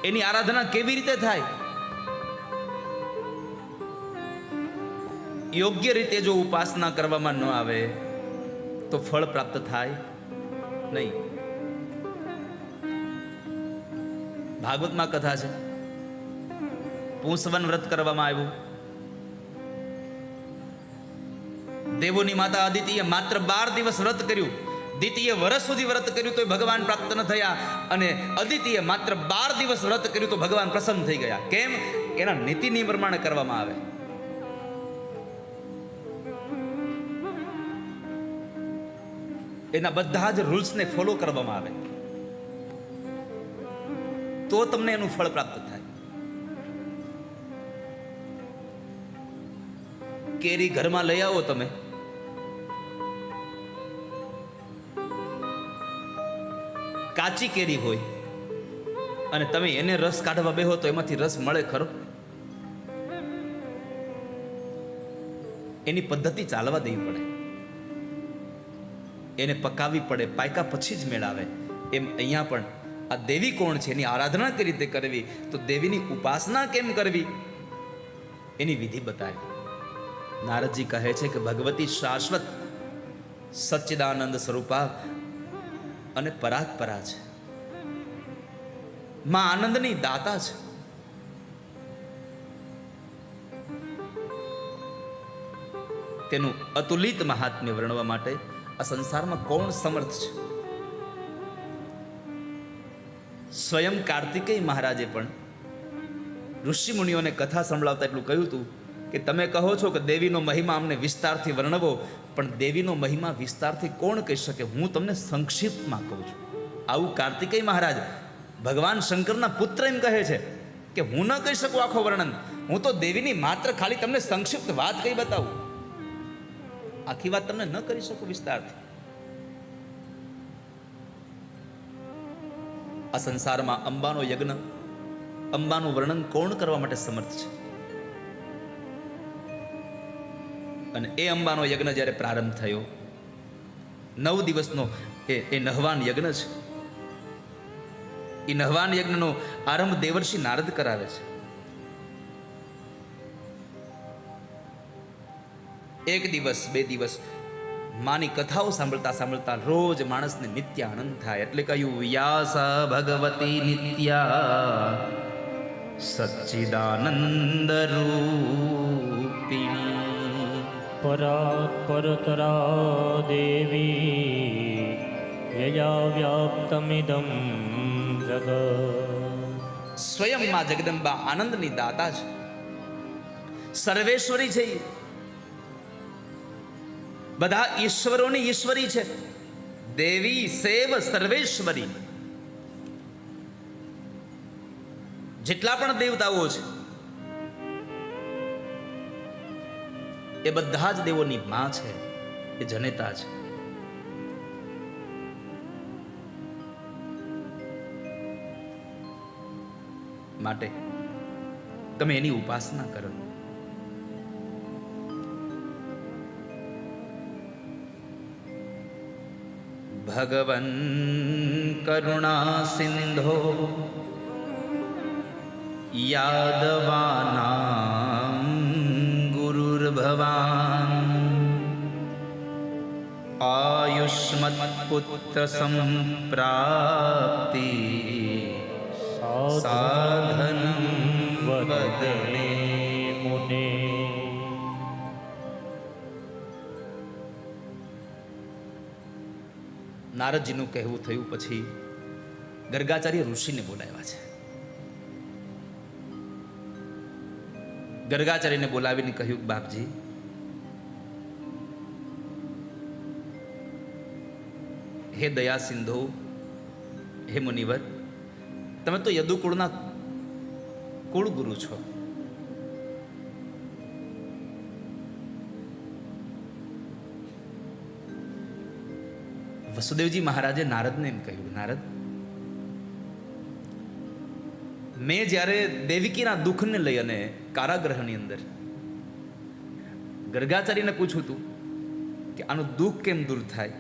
એની આરાધના કેવી રીતે થાય? યોગ્ય રીતે જો ઉપાસના કરવામાં ન આવે તો ફળ પ્રાપ્ત થાય નહીં. ભાગવતમાં કથા છે, પૂંસવન વ્રત કરવામાં આવ્યું. દેવોની માતા અદિતિએ માત્ર 12 દિવસ વ્રત કર્યું. દ્વિતીય વર્ષ સુધી વ્રત કર્યું તો ભગવાન પ્રાપ્ત ન થયા, અને અદિતિએ માત્ર 12 દિવસ વ્રત કર્યું તો ભગવાન પ્રસન્ન થઈ ગયા. કેમ? એના નીતિ નિયમ પ્રમાણે કરવામાં આવે. એના બધા જ રૂલ્સને ફોલો કરવામાં આવે તો તમને એનું ફળ પ્રાપ્ત થાય. કેરી ઘરમાં લઈ આવો તમે, કાચી કેરી હોય અને તમે એને રસ કાઢવા બેહો તો એમાંથી રસ મળે ખરો? એની પદ્ધતિ ચાલવા દેવી પડે, એને પકાવવી પડે, પાક્યા પછી જ મેળાવે. એમ અહીંયા પણ આ દેવી કોણ છે, એની આરાધના કઈ રીતે કરવી, તો દેવીની ઉપાસના કેમ કરવી એની વિધિ બતાવી. નારદજી કહે છે કે ભગવતી શાશ્વત સચ્ચિદાનંદ સ્વરૂપા અને પરાત્પરા છે, માં આનંદની દાતા છે. તેનું અતુલિત મહાત્મ્ય વર્ણવા માટે આ સંસારમાં કોણ સમર્થ છે? સ્વયં કાર્તિકેય મહારાજે પણ ઋષિ મુનિઓને કથા સંભળાવતા એટલું કહ્યું હતું કે તમે કહો છો કે દેવીનો મહિમા અમને વિસ્તારથી વર્ણવો, પણ દેવીનો મહિમા વિસ્તારથી કોણ કહી શકે? હું તમને સંક્ષિપ્તમાં કહું છું. આવું કાર્તિકેય મહારાજ ભગવાન શંકરના પુત્ર એમ કહે છે કે હું ન કહી શકું આખો વર્ણન, હું તો દેવીની માત્ર ખાલી તમને સંક્ષિપ્ત વાત કહી બતાવું, આખી વાત તમને ન કરી શકું વિસ્તારથી. આ સંસારમાં અંબાનો યજ્ઞ, અંબાનું વર્ણન કોણ કરવા માટે સમર્થ છે? અને એ અંબાનો યજ્ઞ જ્યારે પ્રારંભ થયો, 9 દિવસનો એ નહવાન યજ્ઞ છે. એ નહવાન યજ્ઞનો આરંભ દેવર્ષિ નારદ કરાવે છે. એક દિવસ 2 દિવસ માની કથાઓ સાંભળતા સાંભળતા રોજ માણસને નિત્ય આનંદ થાય. એટલે કહ્યું યાસા ભગવતી નિત્યા સચ્ચિદાનંદ રૂપિણી પરાત્પરતરા દેવી યયા વ્યાપ્તમિદં જગત. સ્વયં માં જગદંબા આનંદની દાતા છે, સર્વેશ્વરી છે. બધા ઈશ્વરોની ઈશ્વરી છે. દેવી સેવ સર્વેશ્વરી. જેટલા પણ દેવતાઓ છે એ બધા જ દેવોની માં છે, એ જનેતા છે. માટે તમે એની ઉપાસના કરો. ભગવન કરુણા સિંધો યાદવાનાં ગુરુર્ભવાન આયુષ્મત પુત્ર સંપ્રાપ્તિ સાધન વદને મુને. નારદજીનું કહેવું થયું પછી ગર્ગાચાર્ય ઋષિને બોલાવ્યા છે. ગર્ગાચાર્યને બોલાવીને કહ્યું બાપજી, હે દયા સિંધુ, હે મુનિવર, તમે તો યદુકુળના કુળ ગુરુ છો. વસુદેવજી મહારાજે નારદને એમ કહ્યું, નારદ, મેં જ્યારે દેવકીના દુઃખને લઈ અને કારાગૃહની અંદર ગર્ગાચાર્યને પૂછ્યું હતું કે આનું દુઃખ કેમ દૂર થાય,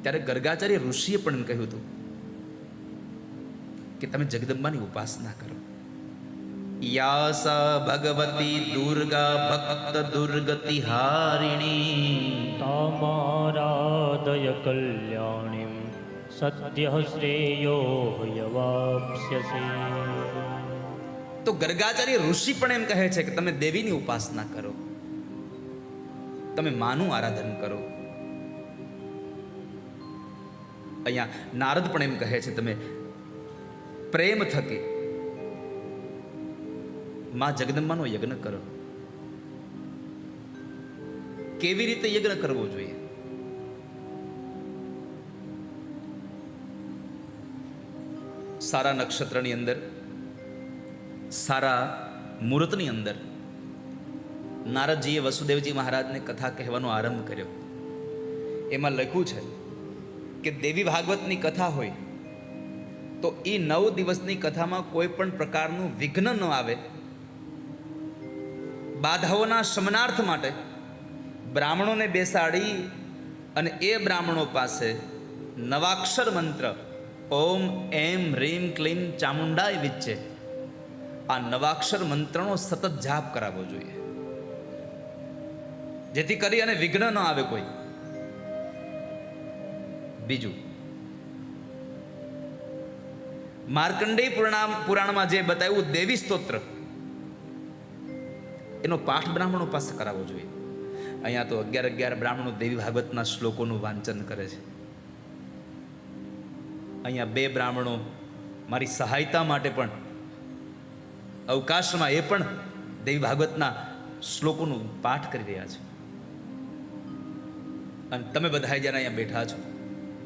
ત્યારે ગર્ગાચાર્ય ઋષિએ પણ એમ કહ્યું હતું કે તમે જગદંબાની ઉપાસના કરો. યાસા ભગવતી દુર્ગા ભક્ત દુર્ગતિ હારિણી તામારાધય કલ્યાણીમ સદ્ય શ્રેયો યવાપ્સ્યસે. તો ગર્ગાચાર્ય ઋષિ પણ એમ કહે છે કે તમે દેવીની ઉપાસના કરો, તમે માનું આરાધન કરો. અહીંયા નારદ પણ એમ કહે છે તમે પ્રેમ થકી માં જગદંબાનો યજ્ઞ કરો. કેવી રીતે યજ્ઞ કરવો જોઈએ? સારા નક્ષત્રની અંદર, સારા મુહૂર્તની અંદર નારદજીએ વસુદેવજી મહારાજને કથા કહેવાનો આરંભ કર્યો. એમાં લખ્યું છે કે દેવી ભાગવતની કથા હોય તો એ 9 દિવસની કથામાં કોઈ પણ પ્રકારનું વિઘ્ન ન આવે, બાધાઓના શમનાર્થ માટે બ્રાહ્મણોને બેસાડી અને એ બ્રાહ્મણો પાસે નવાક્ષર મંત્ર ઓમ એમ રીમ ક્લીમ ચામુંડાય વિચ્ચે, આ નવાક્ષર મંત્રનો સતત જાપ કરાવવો જોઈએ, જેથી કરી અને વિઘ્ન ન આવે કોઈ. બીજું, માર્કંડેય પુરાણમાં જે બતાવ્યું દેવી સ્તોત્ર, એનો પાઠ બ્રાહ્મણો પાસે કરાવવો જોઈએ. અહીંયા તો 11 બ્રાહ્મણો દેવી ભાગવતના શ્લોકોનું વાંચન કરે છે. અહીંયા 2 બ્રાહ્મણો મારી સહાયતા માટે પણ અવકાશમાં એ પણ દેવી ભાગવતના શ્લોકોનું પાઠ કરી રહ્યા છે. અને તમે બધા જ્યારે અહીંયા બેઠા છો,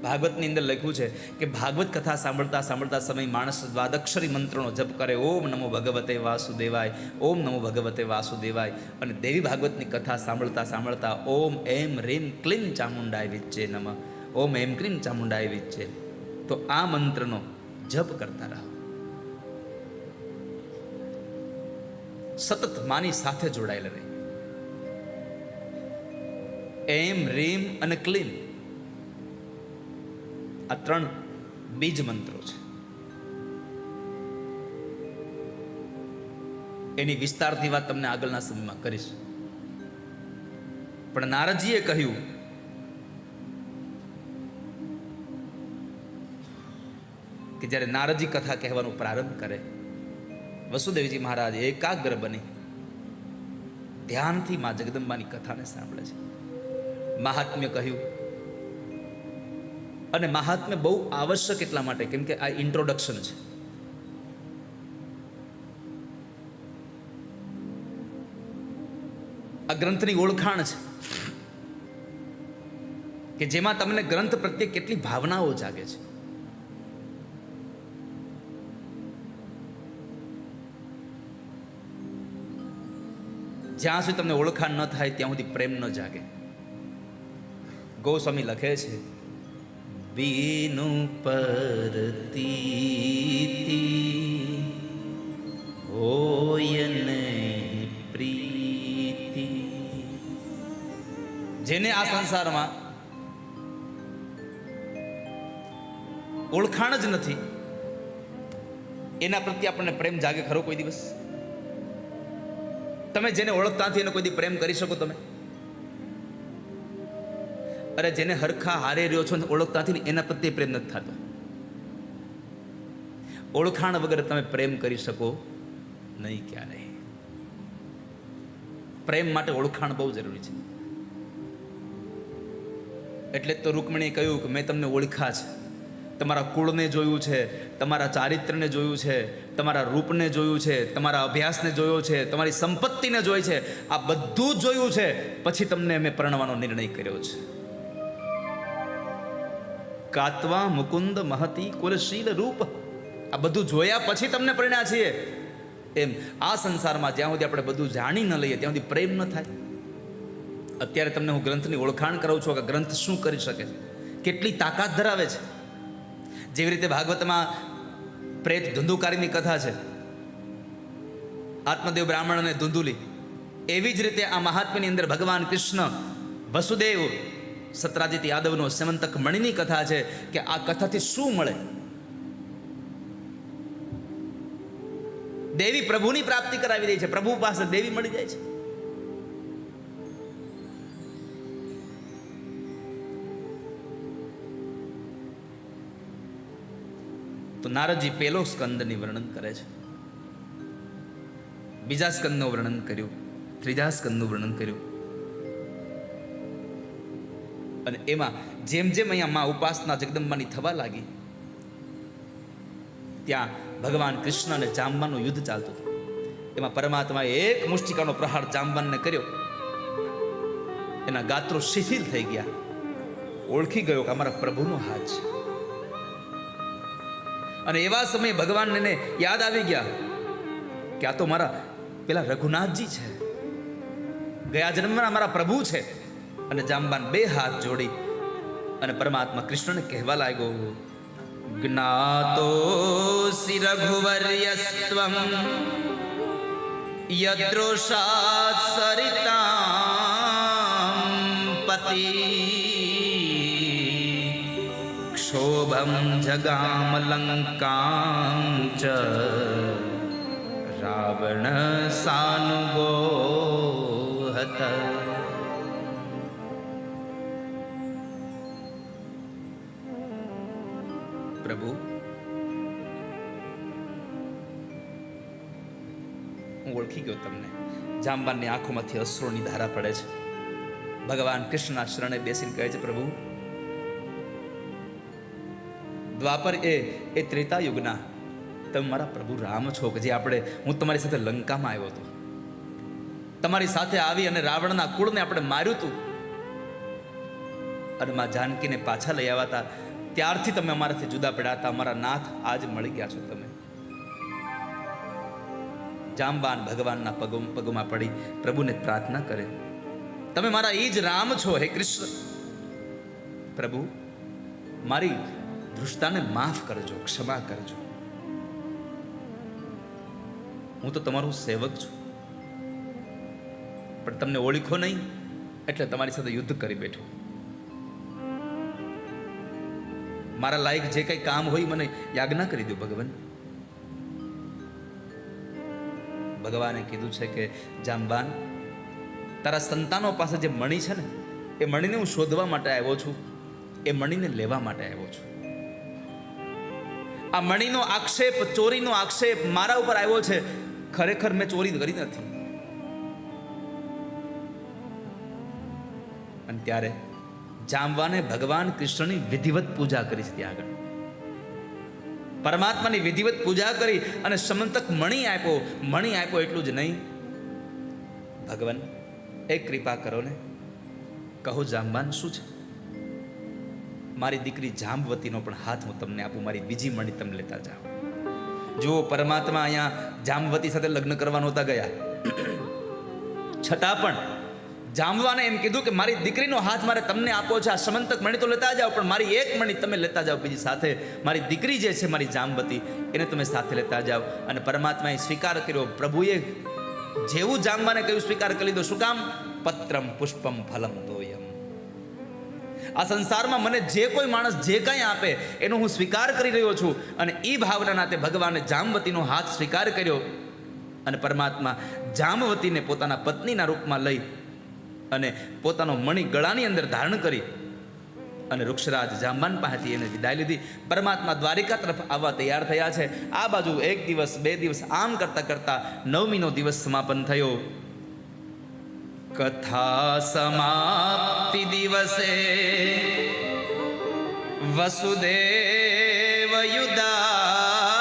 ભાગવતની અંદર લખ્યું છે કે ભાગવત કથા સાંભળતા સાંભળતા સમય માણસ દ્વાદક્ષરી મંત્રનો જપ કરે, ઓમ નમો ભગવતે વાસુદેવાય, ઓમ નમો ભગવતે વાસુદેવાય. અને દેવી ભાગવતની કથા સાંભળતા સાંભળતા ઓમ એમ રીમ ક્લીમ ચામુંડાય વિચ્ચે નમઃ, ઓમ એમ ક્લીમ ચામુંડાય વિચ્ચે. તો આ મંત્રનો જપ કરતા રહો, સતત માની સાથે જોડાયેલા રહે. એમ રીમ અને ક્લીમ આ 3 બીજ મંત્રો છે. એની વિસ્તારથી વાત તમને આગળના સમયમાં કરીશ. પણ નારદજીએ કહ્યું કે જ્યારે નારદજી કથા કહેવાનો પ્રારંભ કરે, વસુદેવજી મહારાજ એકાગ્ર બની ધ્યાનથી માં જગદંબાની કથાને સાંભળે છે. મહાત્મ્ય કહ્યું, અને મહાત્મ્ય બહુ આવશ્યક એટલા માટે કેમ કે આ ઇન્ટ્રોડક્શન છે. આ ગ્રંથની ઓળખાણ છે કે જેમાં તમને ગ્રંથ પ્રત્યે કેટલી ભાવનાઓ જાગે છે. જ્યાં સુધી તમને ઓળખાણ ન થાય ત્યાં સુધી પ્રેમ ન જાગે. ગોસ્વામી લખે છે, બીનુ પરતીતિ હોય નહીં પ્રીતિ. જેને આ સંસારમાં ઓળખાણ જ નથી એના પ્રત્યે આપણને પ્રેમ જાગે ખરો કોઈ દિવસ? તમે જેને ઓળખતા નથી એને કોઈ દી પ્રેમ કરી શકો તમે? અરે જેને હરખા હારે રહ્યો છો ને ઓળખતા નથી એના પ્રત્યે પ્રેમ નથી થતો. ઓળખાણ વગર તમે પ્રેમ કરી શકો નહીં ક્યારે. પ્રેમ માટે ઓળખાણ બહુ જરૂરી છે. એટલે તો રૂકમણીએ કહ્યું કે મેં તમને ઓળખા છે, તમારા કુળને જોયું છે, તમારા ચારિત્રને જોયું છે, તમારા રૂપને જોયું છે, તમારા અભ્યાસને જોયો છે, તમારી સંપત્તિને જોઈ છે, આ બધું જ જોયું છે, પછી તમને મેં પરણવાનો નિર્ણય કર્યો છે. કાત્વા મુકુંદ મહતી કુલશીલ રૂપ, આ બધું જોયા પછી તમને પરણ્યા છીએ. એમ આ સંસારમાં જ્યાં સુધી આપણે બધું જાણી ન લઈએ ત્યાં સુધી પ્રેમ ન થાય. અત્યારે તમને હું ગ્રંથની ઓળખાણ કરું છું કે ગ્રંથ શું કરી શકે છે, કેટલી તાકાત ધરાવે છે. જેવી રીતે ભાગવતમાં પ્રેત ધુંધુકારીની કથા છે, આત્મદેવ બ્રાહ્મણ અને ધુંધુલી, એવી જ રીતે આ મહાત્મ્યની અંદર ભગવાન કૃષ્ણ વસુદેવ સત્રાજીત યાદવનો સ્યમંતક મણિની કથા છે કે આ કથાથી શું મળે? દેવી પ્રભુની પ્રાપ્તિ કરાવી દે છે, પ્રભુ પાસે દેવી મળી જાય છે. તો નારદજી પહેલો સ્કંદની વર્ણન કરે છે, બીજા સ્કંદનું વર્ણન કર્યું, ત્રીજા સ્કંદનું વર્ણન કર્યું. અને એમાં જેમ જેમ અહીંયા માં ઉપાસના જગદંબાની થવા લાગી, ત્યાં ભગવાન કૃષ્ણ અને જાંબવાનનું યુદ્ધ ચાલતું હતું. એમાં પરમાત્માએ એક મુષ્ટિકાનો પ્રહાર જાંબવાનને કર્યો, એના ગાત્રો શિથિલ થઈ ગયા. ઓળખી ગયો કે અમારા પ્રભુનો હાથ છે. અને એવા સમયે ભગવાનને યાદ આવી ગયા કે આ તો મારા પેલા રઘુનાથજી છે, ગયા જન્મના મારા પ્રભુ છે. અને જાંબાન બે હાથ જોડી અને પરમાત્મા કૃષ્ણને કહેવા લાગ્યો, જ્ઞાતોસિ રઘુવર્યસ્ત્વં યદૃશાત સરિતાં પતિ ક્ષોભં જગામ લંકાં ચ રાવણ સાનુગો હત. પ્રભુ, હું ઓળખી ગયો તમને. જાંબાનની આંખોમાંથી અશ્રુની ધારા પડે છે. ભગવાન કૃષ્ણના શરણે બેસીને કહે છે, પ્રભુ, દ્વાપર એ ત્રેતા યુગના તમે મારા પ્રભુ રામ છો કે જે હું તમારી સાથે લંકામાં આવ્યો હતો, તમારી સાથે આવી અને રાવણના કુળને આપણે માર્યું હતું, અને માં જાનકીને પાછા લઈ આવ્યા હતા. ત્યારથી તમે અમારાથી જુદા પડ્યા હતા. અમારા નાથ આજ મળી ગયા છો તમે. જાંબાન ભગવાનના પગમાં પડી પ્રભુને પ્રાર્થના કરે, તમે મારા એ જ રામ છો હે કૃષ્ણ. પ્રભુ, મારી દૃષ્ટાને માફ કરજો, ક્ષમા કરજો. હું તો તમારું સેવક છું, પણ તમને ઓળખો નહીં એટલે તમારી સાથે યુદ્ધ કરી બેઠો. મારા લાયક જે કંઈ કામ હોય મને યાજ્ઞા કરી દો ભગવાન. ભગવાને કીધું છે કે જાંબાન, તારા સંતાનો પાસે જે મણિ છે ને, એ મણિને હું શોધવા માટે આવ્યો છું, એ મણિને લેવા માટે આવ્યો છું. આ મણિનો આક્ષેપ, ચોરીનો આક્ષેપ મારા ઉપર આવ્યો છે. ખરેખર મેં ચોરી કરી નથી. અને ત્યારે જાંબવાને ભગવાન કૃષ્ણની વિધિવત પૂજા કરી છે. ત્યાં આગળ પરમાત્માની વિધિવત પૂજા કરી અને સમંતક મણિ આપ્યો. એટલું જ નહીં, ભગવાન એક કૃપા કરો ને, કહો જાંબાન શું છે? મારી દીકરી જાંબવતીનો પણ હાથ હું તમને આપું, મારી બીજી મણિ તમે લેતા જાઓ. જો પરમાત્મા અહીંયા જાંબવતી સાથે લગ્ન કરવા નહોતા ગયા, છતાં પણ જાંબવાને એમ કીધું કે મારી દીકરીનો હાથ મારે તમને આપો છે, આ સમંતક મણિ તો લેતા જાઓ, પણ મારી એક મણિ તમે લેતા જાઓ બીજી સાથે. મારી દીકરી જે છે મારી જાંબવતી, એને તમે સાથે લેતા જાઓ. અને પરમાત્માએ સ્વીકાર કર્યો. પ્રભુએ જેવું જાંબવાને કહ્યું સ્વીકાર કરી લીધો. શું કામ? પત્રમ પુષ્પમ ફલમ તોયમ. આ સંસારમાં મને જે કોઈ માણસ જે કંઈ આપે એનો હું સ્વીકાર કરી રહ્યો છું. અને એ ભાવના નાતે ભગવાને જાંબવતીનો હાથ સ્વીકાર કર્યો. અને પરમાત્મા જાંબવતીને પોતાના પત્નીના રૂપમાં લઈ અને પોતાનો મણિ ગળાની અંદર ધારણ કરી અને વૃક્ષરાજ જાંબાન પાસેથી એને વિદાય લીધી. પરમાત્મા દ્વારિકા તરફ આવવા તૈયાર થયા છે. આ બાજુ 1 દિવસ 2 દિવસ આમ કરતા કરતા 9મીનો દિવસ સમાપન થયો. કથા સમાપ્તિ દિવસે વસુદેવ યુદારધી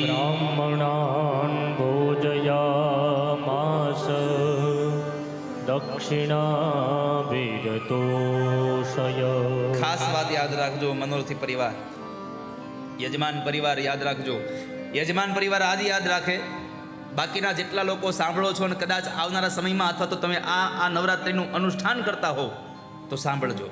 બ્રાહ્મણાન ભોજયામાસ દક્ષિણાભિરતોષય. ખાસ વાત યાદ રાખજો મનોરથી પરિવાર, યજમાન પરિવાર યાદ રાખજો. યજમાન પરિવાર આદિ યાદ રાખે. બાકીના જેટલા લોકો સાંભળો છો અને કદાચ આવનારા સમયમાં અથવા તો તમે આ નવરાત્રિનું અનુષ્ઠાન કરતા હો તો સાંભળજો.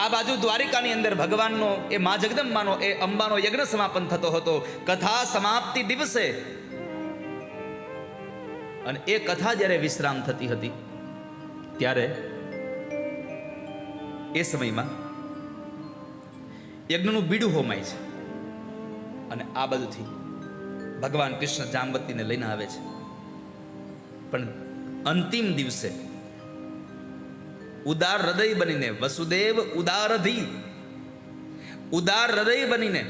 આ બાજુ દ્વારિકાની અંદર ભગવાનનો, એ મા જગદંબાનો, એ અંબાનો યજ્ઞ સમાપન થતો હતો કથા સમાપ્તિ દિવસે. અને એ કથા જ્યારે વિશ્રામ થતી હતી ત્યારે એ સમયમાં યજ્ઞનું બીડું હોમાય છે અને આ બાજુથી ભગવાન કૃષ્ણ જામવતીને લઈને આવે છે. પણ અંતિમ દિવસે ઉદાર હૃદય બનીને વસુદેવ ઉદાર હૃદય બનીને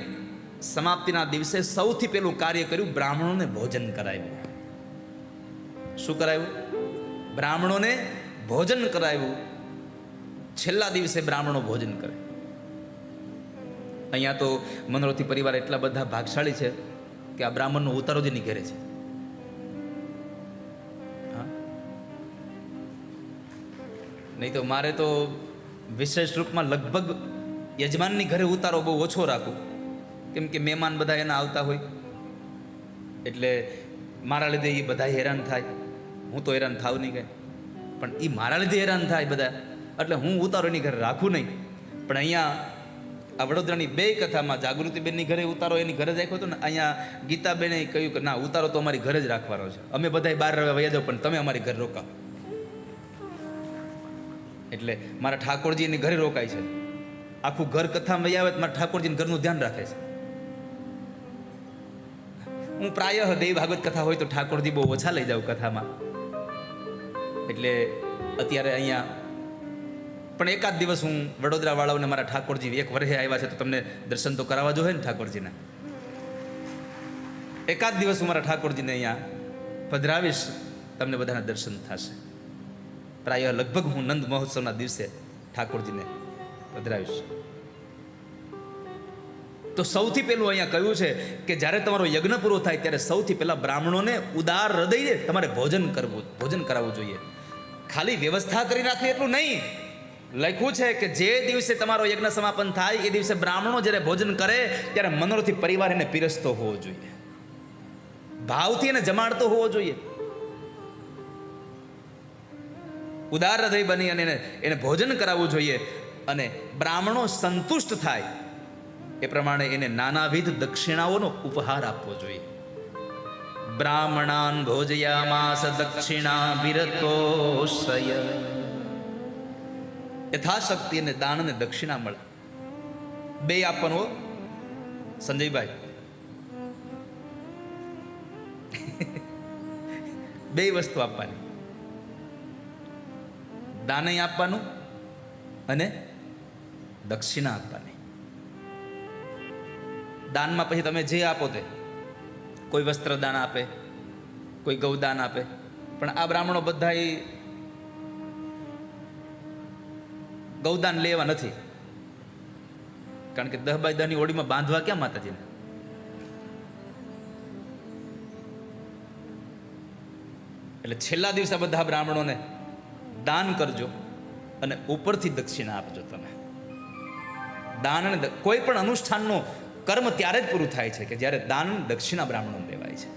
સમાપ્તિના દિવસે સૌથી પહેલું કાર્ય કર્યું, બ્રાહ્મણોને ભોજન કરાવ્યું. શું કરાવ્યું? બ્રાહ્મણોને ભોજન કરાવ્યું. છેલ્લા દિવસે બ્રાહ્મણો ભોજન કરે. અહીંયા તો મનોરથી પરિવાર એટલા બધા ભાગશાળી છે કે આ બ્રાહ્મણનો ઉતારો જ નીકળે છે. નહીં તો મારે તો વિશેષ રૂપમાં લગભગ યજમાનની ઘરે ઉતારો બહુ ઓછો રાખું, કેમ કે મહેમાન બધા એના આવતા હોય એટલે મારા લીધે એ બધા હેરાન થાય. હું તો હેરાન થાવ નહીં કાંઈ, પણ એ મારા લીધે હેરાન થાય બધા, એટલે હું ઉતારો એની ઘરે રાખું નહીં. પણ અહીંયા આ વડોદરાની બે કથામાં જાગૃતિબેનની ઘરે ઉતારો એની ઘરે જ રાખ્યો હતો ને, અહીંયા ગીતાબેને કહ્યું કે ના, ઉતારો તો અમારી ઘરે જ રાખવાનો છે, અમે બધા બહાર વયા જાઓ પણ તમે અમારી ઘરે રોકાઓ. એટલે મારા ઠાકોરજી એની ઘરે રોકાય છે. આખું ઘર કથામાં વહી આવે તો મારા ઠાકોરજીને ઘરનું ધ્યાન રાખે છે. હું પ્રાય દેવ ભાગવત કથા હોય તો ઠાકોરજી બહુ ઓછા લઈ જાઉં કથામાં. એટલે અત્યારે અહીંયા પણ એકાદ દિવસ હું વડોદરા વાળાઓને મારા ઠાકોરજી એક વર્ષે આવ્યા છે તો તમને દર્શન તો કરાવવા જોઈએ ને ઠાકોરજીના. એકાદ દિવસ હું મારા ઠાકોરજીને અહીંયા પધરાવીશ, તમને બધાના દર્શન થશે. પ્રાય લગભગ હું નંદ મહોત્સવના દિવસે ઠાકોરજીને પધરાવીશ. તો સૌથી પહેલું અહીંયા કહ્યું છે કે જ્યારે તમારો યજ્ઞ પૂરો થાય ત્યારે સૌથી પહેલા બ્રાહ્મણોને ઉદાર હૃદયે તમારે ભોજન કરાવવું જોઈએ. ખાલી વ્યવસ્થા કરી રાખવી એટલું નહીં, લખ્યું છે કે જે દિવસે તમારો યજ્ઞ સમાપન થાય એ દિવસે બ્રાહ્મણો જ્યારે ભોજન કરે ત્યારે મનોરથી પરિવાર એને પીરસતો હોવો જોઈએ, ભાવથી એને જમાડતો હોવો જોઈએ. ઉદાર હૃદય બની અને એને ભોજન કરાવવું જોઈએ. અને બ્રાહ્મણો સંતુષ્ટ થાય એ પ્રમાણે એને નાનાવિધ દક્ષિણાઓનો ઉપહાર આપવો જોઈએ. બ્રાહ્મણાન ભોજયામાસ દક્ષિણા વિરતોષય. યથાશક્તિ અને દાન અને દક્ષિણા મળે, બે આપવાનું. સંજયભાઈ, બે વસ્તુ આપવાની, દાન આપવાનું અને દક્ષિણા આપવાની. દાનમાં પછી તમે જે આપો તે, કોઈ વસ્ત્ર દાન આપે, કોઈ ગૌદાન આપે, પણ આ બ્રાહ્મણો બધા ગૌદાન લેવા નથી, કારણ કે 10 બાય 10 ની ઓડીમાં બાંધવા ક્યાં માતાજીને. એટલે છેલ્લા દિવસે બધા બ્રાહ્મણોને દાન કરજો અને ઉપરથી દક્ષિણા આપજો. તમે દાન અને કોઈ પણ અનુષ્ઠાનનો કર્મ ત્યારે જ પૂરું થાય છે કે જ્યારે દાન દક્ષિણા બ્રાહ્મણો લેવાય છે.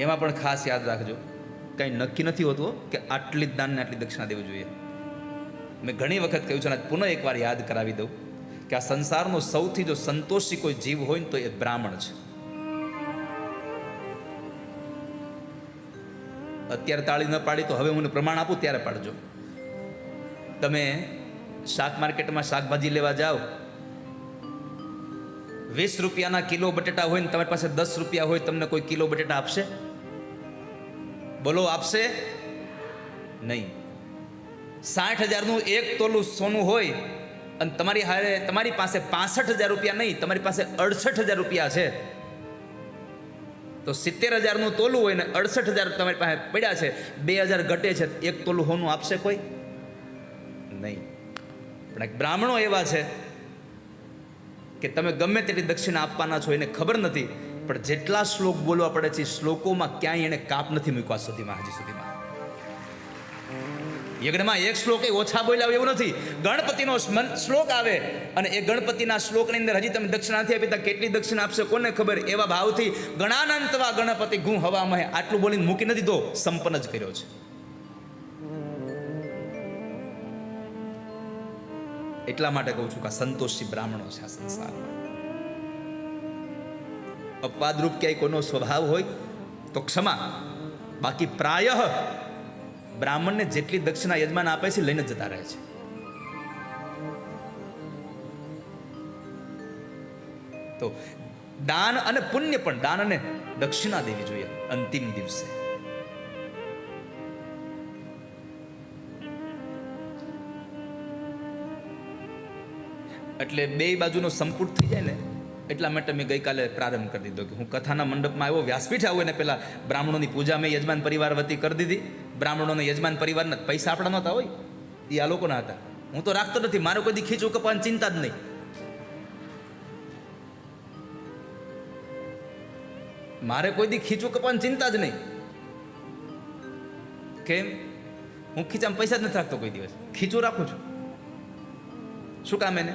એમાં પણ ખાસ યાદ રાખજો, કંઈ નક્કી નથી હોતું કે આટલી જ દાન ને આટલી દક્ષિણા દેવી જોઈએ. મેં ઘણી વખત કહ્યું છે અને પુનઃ એકવાર યાદ કરાવી દઉં કે આ સંસારનો સૌથી જો સંતોષી કોઈ જીવ હોય ને તો એ બ્રાહ્મણ છે. અત્યારે તાળી ન પાડી તો હવે હું પ્રમાણ આપું ત્યારે પાડજો. તમે શાક માર્કેટમાં શાકભાજી લેવા જાઓ, 20 રૂપિયાના કિલો બટેટા હોય ને તમારી પાસે 10 રૂપિયા હોય, તમને કોઈ કિલો બટેટા આપશે? બોલો, આપશે નહીં. 60,000નું એક તોલું સોનું હોય અને તમારી પાસે 65,000 રૂપિયા નહીં, તમારી પાસે 68,000 રૂપિયા છે, તો 70,000નું તોલું હોય ને 68,000 તમારી પાસે પડ્યા છે, 2,000 ઘટે છે, એક તોલું સોનું આપશે કોઈ? નહીં. પણ એક બ્રાહ્મણો એવા છે કે તમે ગમે તેટલી દક્ષિણા આપવાના છો એને ખબર નથી, પણ જેટલા શ્લોક બોલવા પડે છે શ્લોકોમાં ક્યાંય એને કાપ નથી મૂક્યા સુધીમાં, હજી સુધીમાં. યજ્ઞમાં એક શ્લોક ઓછા બોલ્યા એવું નથી. ગણપતિનો શ્લોક આવે અને એ ગણપતિના શ્લોકની અંદર હજી તમે દક્ષિણા નથી આપી, કેટલી દક્ષિણા આપશે કોને ખબર. એવા ભાવથી ગણાનંતવા ગણપતિ ગું હવામાં આટલું બોલીને મૂકી નથી દો, સંપન્ન જ કર્યો છે. એટલા માટે કહું છું કે સંતોષી બ્રાહ્મણો છે આ સંસારમાં. અપવાદરૂપ ક્યાંય કોઈનો સ્વભાવ હોય તો ક્ષમા, બાકી પ્રાય બ્રાહ્મણને જેટલી દક્ષિણા યજમાન આપે છે લઈને જતા રહે છે. તો દાન અને પુણ્ય પણ, દાન અને દક્ષિણા દેવી જોઈએ અંતિમ દિવસે. એટલે બે બાજુનો સંપૂર્ણ થઈ જાય ને એટલા માટે મેં ગઈકાલે પ્રારંભ કરી દીધો કે હું કથાના મંડપમાં આવ્યો, વ્યાસપીઠ આવું ને પહેલા બ્રાહ્મણોની પૂજા મેં યજમાન પરિવાર વતી કરી દીધી. બ્રાહ્મણોને યજમાન પરિવારના પૈસા આપણા નહોતા હોય, એ આ લોકોના હતા. હું તો રાખતો નથી, મારે કોઈ દી ખીચું કપાવાની ચિંતા જ નહીં. મારે કોઈ દી ખીચું કપાવાની ચિંતા જ નહીં. કેમ? હું ખીચામાં પૈસા જ નથી રાખતો કોઈ દિવસ, ખીચું રાખું છું. શું કામ એને?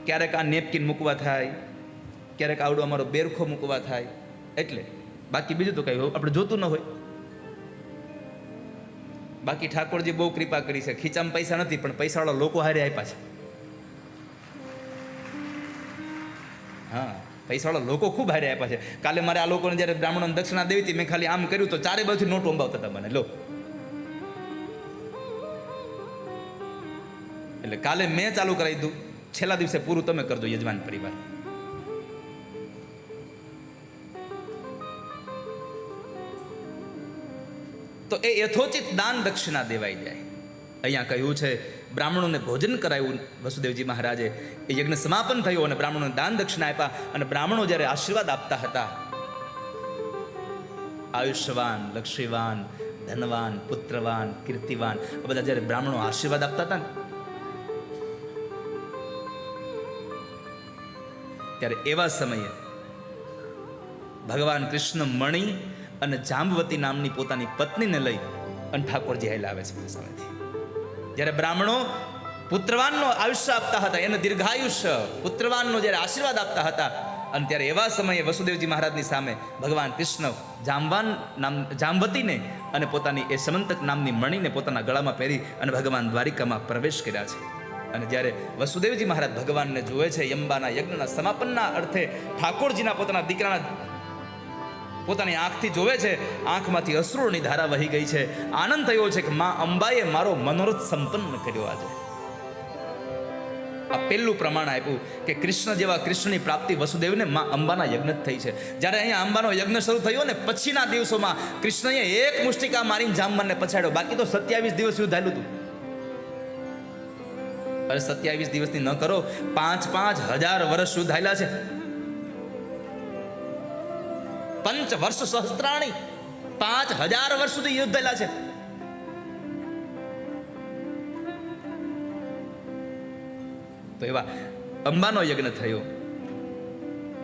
ક્યારેક આ નેપકિન મૂકવા થાય, ક્યારેક આવડો અમારો બેરખો મૂકવા થાય, એટલે. બાકી બીજું તો કઈ આપણે જોતું ન હોય. બાકી ઠાકોરજી બહુ કૃપા કરી છે, ખીચામાં પૈસા નથી પણ પૈસાવાળા લોકો હારે આપ્યા છે. હા, પૈસાવાળા લોકો ખૂબ હારે આપ્યા છે. કાલે મારે આ લોકોને જ્યારે બ્રાહ્મણોને દક્ષિણા દેવી હતી, મેં ખાલી આમ કર્યું તો ચારે બાજુ નોટો અંબાવતા હતા મને. લો, એટલે કાલે મેં ચાલુ કરાવી દીધું, છેલ્લા દિવસે પૂરું તમે કરજો યજમાન પરિવાર. તો એ યથોચિત દાન દક્ષિણા દેવાઈ જાય. અહીંયા કહ્યું છે બ્રાહ્મણોને ભોજન કરાવ્યું વસુદેવજી મહારાજે, એ યજ્ઞ સમાપન થયું અને બ્રાહ્મણોને દાન દક્ષિણા આપ્યા. અને બ્રાહ્મણો જ્યારે આશીર્વાદ આપતા હતા, આયુષ્યવાન, લક્ષ્મીવાન, ધનવાન, પુત્રવાન, કીર્તિવાન, આ બધા જ્યારે બ્રાહ્મણો આશીર્વાદ આપતા હતા ને, ત્યારે એવા સમયે ભગવાન કૃષ્ણ મણિ અને જાંબવતી નામની પોતાની પત્નીને લઈ અને ઠાકોરજી હાલ્યા આવે છે સામેથી. જ્યારે બ્રાહ્મણો પુત્રવાનનો આયુષ્ય આપતા હતા, એને દીર્ઘાયુષ્ય પુત્રવાનનો જ્યારે આશીર્વાદ આપતા હતા, અને ત્યારે એવા સમયે વસુદેવજી મહારાજની સામે ભગવાન કૃષ્ણ જાંબવતીને અને પોતાની એ સમંતક નામની મણીને પોતાના ગળામાં પહેરી અને ભગવાન દ્વારિકામાં પ્રવેશ કર્યા છે. અને જ્યારે વસુદેવજી મહારાજ ભગવાનને જોવે છે, યંબાના યજ્ઞના સમાપનના અર્થે ઠાકોરજીના પોતાના દીકરાના પોતાની આંખથી જોવે છે, આંખમાંથી અશ્રુની ધારા વહી ગઈ છે. આનંદ થયો છે કે મા અંબાએ મારો મનોરથ સંપન્ન કર્યો. આજે આ પહેલું પ્રમાણ આપ્યું કે કૃષ્ણ જેવા કૃષ્ણની પ્રાપ્તિ વસુદેવને મા અંબાના યજ્ઞ થઈ છે. જ્યારે અહીંયા અંબાનો યજ્ઞ શરૂ થયો ને પછીના દિવસોમાં કૃષ્ણએ એક મુષ્ટિકા મારીને જામવનને પછાડ્યો. બાકી તો 27 દિવસ યુદ્ધ હાલ્યું હતું. અરે 27 દિવસની ન કરો, 5,000 વર્ષ યુદ્ધ હાલ્યા છે. 5 વર્ષ સહસ્ત્રાણી, 5,000 વર્ષ સુધી યુદ્ધ થયેલા છે. તો એવા અંબાનો યજ્ઞ થયો,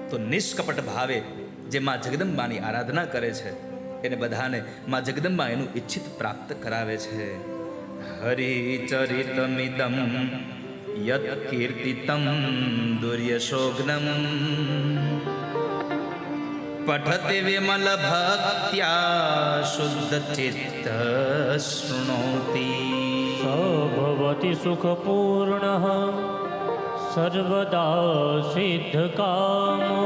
તો નિષ્કપટ ભાવે જે માં જગદંબાની આરાધના કરે છે એને બધાને માં જગદંબા એનું ઈચ્છિત પ્રાપ્ત કરાવે છે. હરિચરિતમિદમ યત કીર્તિતમ દુર્યશોગ્નમ પઠતે વિમલ ભક્ત્યા શુદ્ધ ચિત્ત શૃણોતિ. ભવતી સુખપૂર્ણઃ સર્વદા સિદ્ધકામો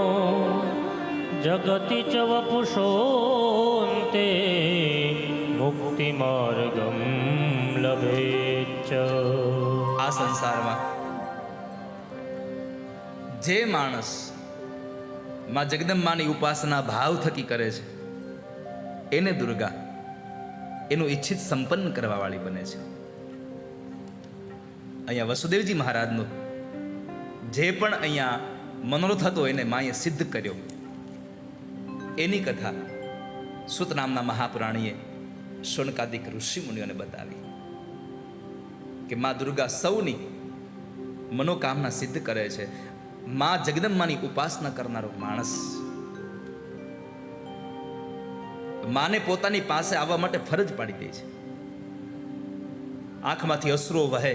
જગતિ ચ વપુષોન્તે મુક્તિમાર્ગમ લભેચ્ચ. આ સંસારમાં જે માણસ માં જગદંબાની ઉપાસના ભાવ થકી કરે છે એને દુર્ગા એનું ઈચ્છિત સંપન્ન કરવા વાળી બને છે. અહીંયા વસુદેવજી મહારાજનો જે પણ અહીંયા મનોરથ હતો એને માએ સિદ્ધ કર્યો. એની કથા સુત નામના મહાપુરાણીએ શૌનકાદિક ઋષિ મુનિઓને બતાવી કે મા દુર્ગા સૌની મનોકામના સિદ્ધ કરે છે. મા જગદંબાની ઉપાસના કરનારો માણસ માને પોતાની પાસે આવવા માટે ફરજ પાડી દે છે. આંખમાંથી અશ્રુઓ વહે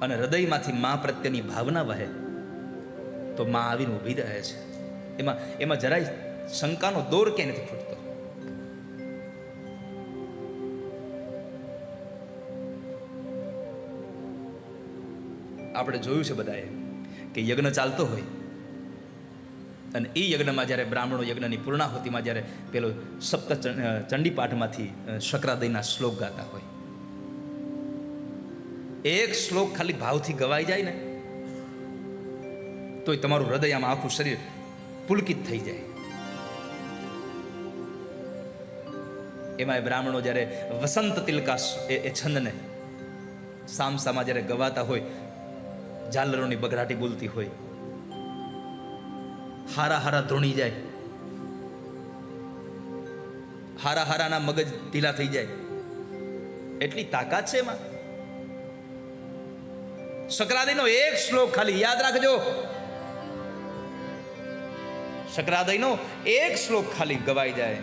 અને હૃદયમાંથી મા પ્રત્યેની ભાવના વહે તો મા આવીને ઊભી રહે છે. એમાં જરાય શંકાનો દોર ક્યાંય નથી ફૂટતો. આપણે જોયું છે બધાએ કે યજ્ઞ ચાલતો હોય અને એ યજ્ઞમાં જ્યારે બ્રાહ્મણો યજ્ઞની પૂર્ણાહુતિમાં જ્યારે પેલો ચંડીપાઠમાંથી શકરાદયના શ્લોક ગાતા હોય, એક શ્લોક ખાલી ભાવથી ગવાઈ જાય ને તોય તમારું હૃદય આમાં આખું શરીર પુલકિત થઈ જાય. એમાં બ્રાહ્મણો જ્યારે વસંત તિલકા એ છંદને સામસામાં જ્યારે ગવાતા હોય, ઝાલરોની બગડાટી બોલતી હોય, હારા હારા ધૂણી જાય, હારા હારાના મગજ ઢીલા થઈ જાય, એટલી તાકાત છે એમાં. શકરાદયનો એક શ્લોક ખાલી યાદ રાખજો, શકરાદયનો એક શ્લોક ખાલી ગવાઈ જાય.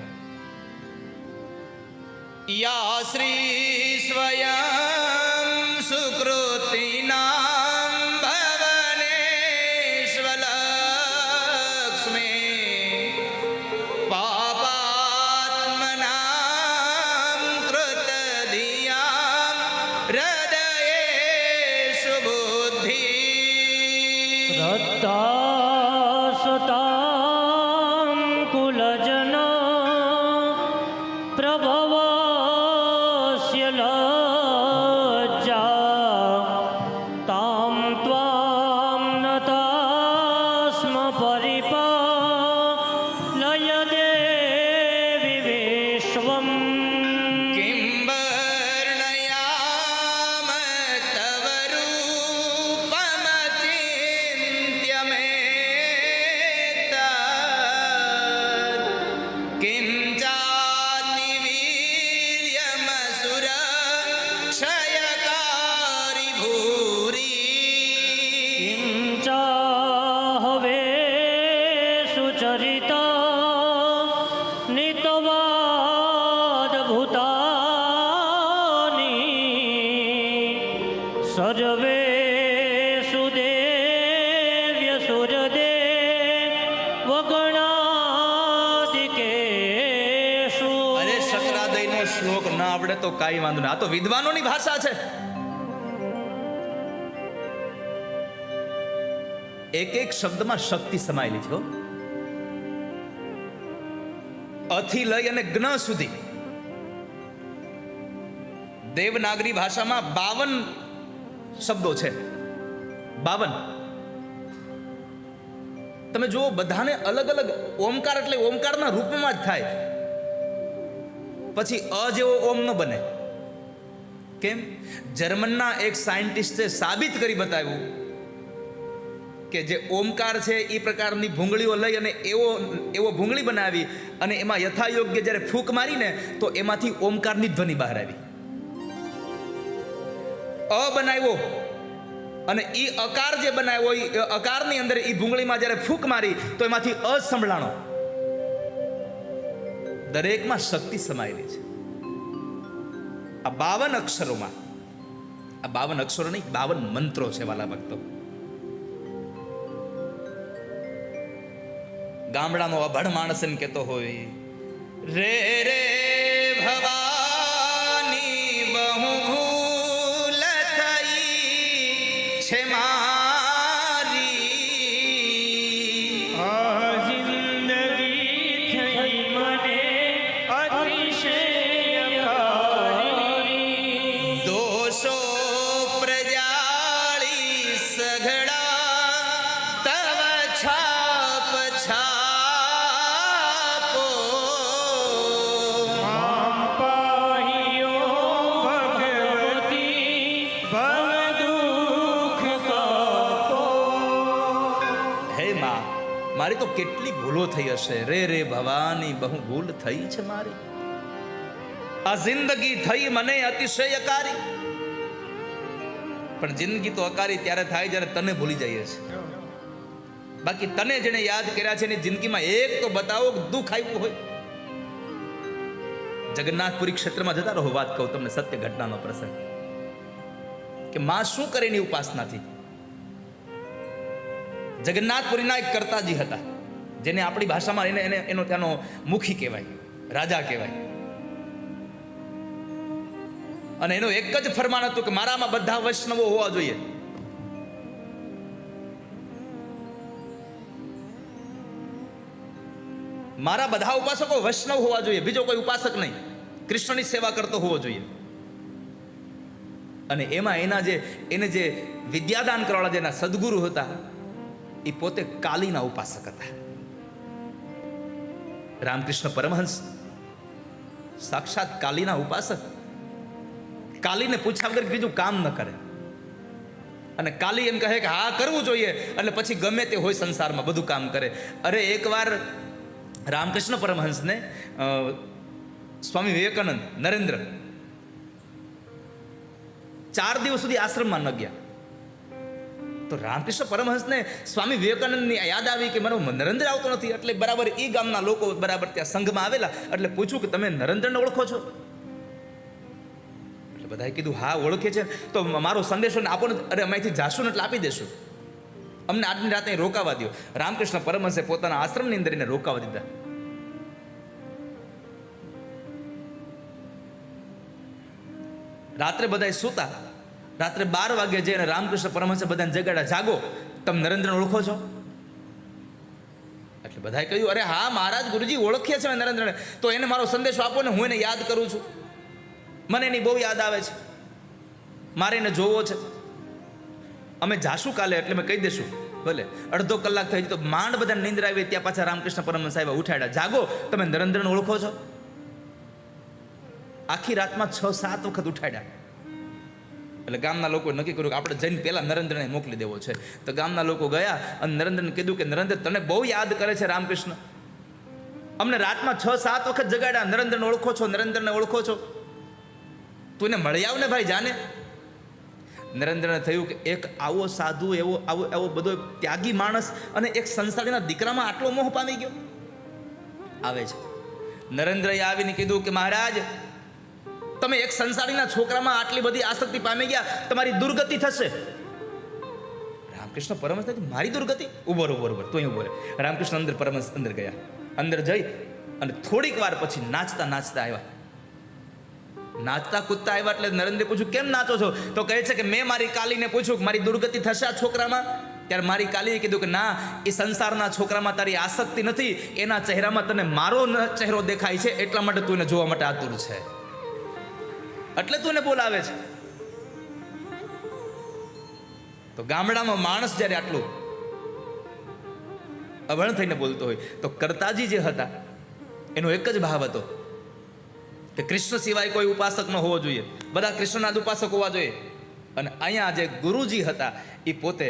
યા શ્રી સ્વયં સુકૃતિનામ ભવનેશ્વલક્ષ્મી પાપાત્મનામ કૃતધિયામ હૃદયેષુ બુદ્ધિ રત્તાસતાં કુલજન પ્રભવસ્ય લજ્જા તામ ત્વામ નતાસ્મ પરિપાલય દેવી વિશ્વમ. કિં વર્ણયામ તવ રૂપમચિન્ત્ય મેતત કિં ચાનિવીર્યમસુર ક્ષયકારી ભૂરી. કિંચાહવે સુચરિતા નિતવાદભૂતાની સર્વે સુદેવ્ય સુરદે વગણાદિકેષુ. અરે શકરાદયનો શ્લોક ના આવડે તો કાંઈ વાંધો નહીં, આ તો વિદ્વાનોની ભાષા છે. એક એક શબ્દમાં શક્તિ સમાયેલી છે હો. અથી લઈ અને જ્ઞ સુધી દેવનાગરી ભાષામાં 52 શબ્દો છે. 52. તમે જુઓ, બધાને અલગ અલગ ઓમકાર એટલે ઓમકારના રૂપમાં જ થાય. પછી અ જેવો ઓમ ન બને. કેમ? જર્મનના એક સાયન્ટિસ્ટે સાબિત કરી બતાવ્યું કે જે ઓમકાર છે એ પ્રકારની ભૂંગળીઓ લઈ અને એવો ભૂંગળી બનાવી અને એમાં યથાયોગ્ય જ્યારે ફૂંક મારીને તો એમાંથી ઓમકારની ધ્વનિ બહાર આવી. અ બનાવ્યો અને એ અકાર જે બનાવ્યો એ અકારની અંદર એ ભૂંગળીમાં જ્યારે ફૂંક મારી તો એમાંથી અ સંભળાણો. દરેકમાં શક્તિ સમાયેલી છે. આ 52 અક્ષરોમાં, આ 52 અક્ષરો નહીં, 52 મંત્રો છે વાલા ભક્તો. ગામડાનો અભણ માણસ એમ કહેતો હોય, રે રે ભવાની બહુ ભૂલ થઈ છે મારી. આ જિંદગી થઈ મને અતિશયકારી. દોષો પ્રજાળી સઘળા તવ છાપ છાપો. મામ પાહિયો ભગવતી ભવ દુઃખ કાપો. હે માં, મારી તો કેટલી ભૂલો થઈ હશે. રે રે ભવાની બહુ ભૂલ થઈ છે મારી. આ જિંદગી થઈ મને અતિશયકારી. પણ જિંદગી તો અકારી ત્યારે થાય જ્યારે તને ભૂલી જઈએ છે. બાકી તને જેને યાદ કર્યા છે એની જિંદગીમાં એક તો બતાવો કે દુઃખ આવ્યું હોય. જગન્નાથપુરી ક્ષેત્રમાં જતા રહો, વાત કહું તમને સત્ય ઘટનાનો પ્રસંગ કે માં શું કરે એની ઉપાસનાથી. જગન્નાથપુરીના એક કરતાજી હતા, જેને આપણી ભાષામાં એનો ત્યાંનો મુખી કહેવાય, રાજા કહેવાય. અને એનું એક જ ફરમાન હતું કે મારામાં બધા વૈષ્ણવો હોવા જોઈએ. મારા બધા ઉપાસકો વૈષ્ણવ હોવા જોઈએ, બીજો કોઈ ઉપાસક નહીં, કૃષ્ણની સેવા કરતો હોવો જોઈએ. અને એમાં એને જે વિદ્યાદાન કરવાવાળા જેના સદગુરુ હતા એ પોતે કાલીના ઉપાસક હતા. રામકૃષ્ણ પરમહંસ સાક્ષાત કાલીના ઉપાસક. કાલીને પૂછ્યા વગર બીજું કામ ન કરે, અને કાલી એમ કહે કે હા કરવું જોઈએ, એટલે પછી ગમે તે હોય સંસારમાં બધું કામ કરે. અરે એકવાર રામકૃષ્ણ પરમહંસને સ્વામી વિવેકાનંદ નરેન્દ્ર 4 દિવસ સુધી આશ્રમમાં ન ગયા. તો રામકૃષ્ણ પરમહંસને સ્વામી વિવેકાનંદની યાદ આવી કે મારો નરેન્દ્ર આવતો નથી. એટલે બરાબર એ ગામના લોકો બરાબર ત્યાં સંઘમાં આવેલા, એટલે પૂછ્યું કે તમે નરેન્દ્રને ઓળખો છો? એટલે બધાએ કીધું હા ઓળખે છે. તો મારો સંદેશો આપો ને. અરે અમાયથી જાશું ને એટલે આપી દેશું, અમને આજની રાતે રોકાવા દો. રામકૃષ્ણ પરમહંસે પોતાના આશ્રમની અંદર એને રોકાવા દીધા. રાત્રે બધાએ સૂતા. રાત્રે 12 વાગે જઈને રામકૃષ્ણ પરમહંસે બધાને જગાડ્યા, જાગો, તમે નરેન્દ્રને ઓળખો છો? એટલે બધાએ કહ્યું અરે હા મહારાજ, ગુરુજી ઓળખીએ છે નરેન્દ્રને. તો એને મારો સંદેશો આપો ને, હું એને યાદ કરું છું, મને એની બહુ યાદ આવે છે, મારે એને જોવો છે. અમે જાશું કાલે એટલે મેં કહી દેશું. ભલે અડધો કલાક થઈ તો માંડ બધા નિંદ્રા આવી, ત્યાં પાછા રામકૃષ્ણ પરમહંસ સાહેબ ઉઠાડ્યા, જાગો, તમે નરેન્દ્રને ઓળખો છો? આખી રાતમાં 6-7 વખત ઉઠાડ્યા. એટલે ગામના લોકોએ નક્કી કર્યું કે આપણે જઈને પહેલા નરેન્દ્રને મોકલી દેવો છે. તો ગામના લોકો ગયા અને નરેન્દ્રને કીધું કે નરેન્દ્ર તને બહુ યાદ કરે છે રામકૃષ્ણ, અમને રાતમાં 6-7 વખત જગાડ્યા, નરેન્દ્રને ઓળખો છો? નરેન્દ્રને ઓળખો છો? તું એને મળી આવ ને ભાઈ, જાને. નરેન્દ્રને થયું કે એક આવો સાધુ, એવો બધો ત્યાગી માણસ અને એક સંસારીના દીકરામાં આટલો મોહ પામી ગયો. આવે છે નરેન્દ્રએ આવીને કીધું કે મહારાજ, તમે એક સંસારીના છોકરામાં આટલી બધી આસક્તિ પામી ગયા, તમારી દુર્ગતિ થશે. રામકૃષ્ણ પરમહંસ મારી દુર્ગતિ? ઉભો તો અહીં ઉભો રહે. રામકૃષ્ણ અંદર પરમહંસ અંદર ગયા. અંદર જઈ અને થોડીક વાર પછી નાચતા આવ્યા. નાચતા કૂદતા આવ્યા એટલે નરેન્દ્રે પૂછ્યું કેમ નાચો છો? તો કહે છે કે મેં મારી કાલીને પૂછ્યું કે મારી દુર્ગતિ થશે આ છોકરામાં? ત્યારે મારી કાલીએ કીધું કે ના, એ સંસારના છોકરામાં તારી આસક્તિ નથી, એના ચહેરામાં તને મારો ચહેરો દેખાય છે, એટલા માટે તું એને જોવા માટે આતુર છે, એટલે તું એને બોલાવે છે. તો ગામડામાં માણસ જ્યારે આટલું અભણ થઈને બોલતો હોય, તો કરતાજી જે હતા એનો એક જ ભાવ હતો કે કૃષ્ણ સિવાય કોઈ ઉપાસક ન હોવો જોઈએ, બધા કૃષ્ણના જ ઉપાસક હોવા જોઈએ. અને અહીંયા જે ગુરુજી હતા એ પોતે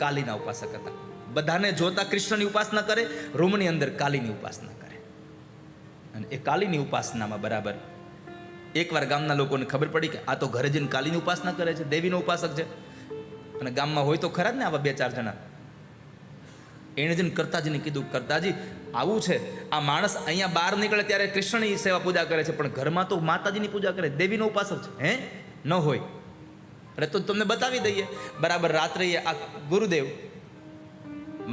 કાલીના ઉપાસક હતા. બધાને જોતા કૃષ્ણની ઉપાસના કરે, રૂમની અંદર કાલીની ઉપાસના કરે. અને એ કાલીની ઉપાસનામાં બરાબર એકવાર ગામના લોકોને ખબર પડી કે આ તો ઘરે જઈને કાલીની ઉપાસના કરે છે, દેવીનો ઉપાસક છે. અને ગામમાં હોય તો ખરા જ ને આવા 2-4 જણા. એણે જઈને કરતાજીને કીધું, કરતાજી આવું છે, આ માણસ અહીંયા બહાર નીકળે ત્યારે કૃષ્ણની સેવા પૂજા કરે છે, પણ ઘરમાં તો માતાજીની પૂજા કરે, દેવીનો ઉપાસક છે. હે ન હોય? અરે તો તમને બતાવી દઈએ. બરાબર રાત્રે આ ગુરુદેવ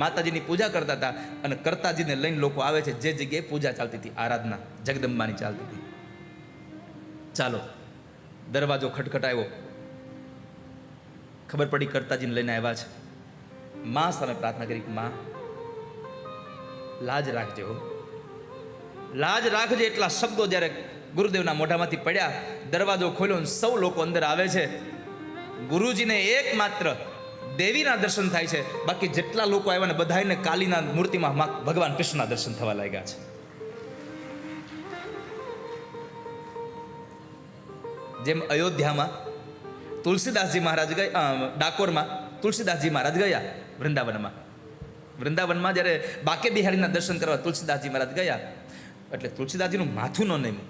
માતાજીની પૂજા કરતા હતા અને કરતાજીને લઈને લોકો આવે છે. જે જગ્યાએ પૂજા ચાલતી હતી, આરાધના જગદંબાની ચાલતી હતી. ચાલો, દરવાજો ખટખટાયો, ખબર પડી કરતાજીને લઈને આવ્યા છે. માં સામે પ્રાર્થના કરી, માં લાજ રાખજે, હો લાજ રાખજે. એટલા શબ્દો જ્યારે ગુરુદેવના મોઢામાંથી પડ્યા, દરવાજો ખોલ્યો અને સૌ લોકો અંદર આવે છે. ગુરુજીને એકમાત્ર દેવીના દર્શન થાય છે, બાકી જેટલા લોકો આવ્યા ને બધાને કાલીના મૂર્તિમાં ભગવાન કૃષ્ણના દર્શન થવા લાગ્યા છે. જેમ અયોધ્યામાં તુલસીદાસજી મહારાજ ગયા, ડાકોરમાં તુલસીદાસજી મહારાજ ગયા, વૃંદાવનમાં જ્યારે બાકે બિહારીના દર્શન કરવા તુલસીદાસજી મહારાજ ગયા, એટલે તુલસીદાસજીનું માથું ન નમ્યું.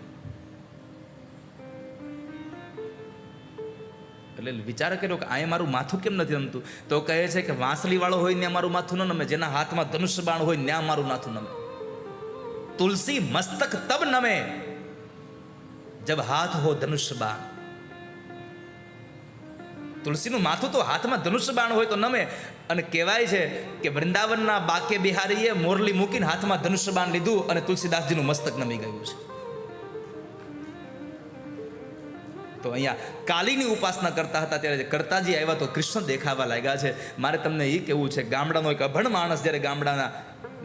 એટલે વિચાર કર્યો કે અહીંયા મારું માથું કેમ નથી નમતું? તો કહે છે કે વાંસળી વાળો હોય ત્યાં મારું માથું ન નમે, જેના હાથમાં ધનુષ્ય બાણ હોય ત્યાં મારું માથું નમે. તુલસી મસ્તક તબ નમે જબ હાથ હો ધનુષ્ય બાણ. તુલસીનું માથું તો હાથમાં ધનુષ્ય બાણ હોય તો નમે. અને કહેવાય છે કે વૃંદાવનના બાકે બિહારીએ મોરલી મૂકીને હાથમાં ધનુષ્ય બાણ લીધું અને તુલસીદાસજીનું મસ્તક નમી ગયું છે. તો અહીંયા કાલીની ઉપાસના કરતા હતા ત્યારે કરતાજી આવ્યા તો કૃષ્ણ દેખાવા લાગ્યા છે. મારે તમને એ કહેવું છે, ગામડાનો એક અભણ માણસ જ્યારે ગામડાના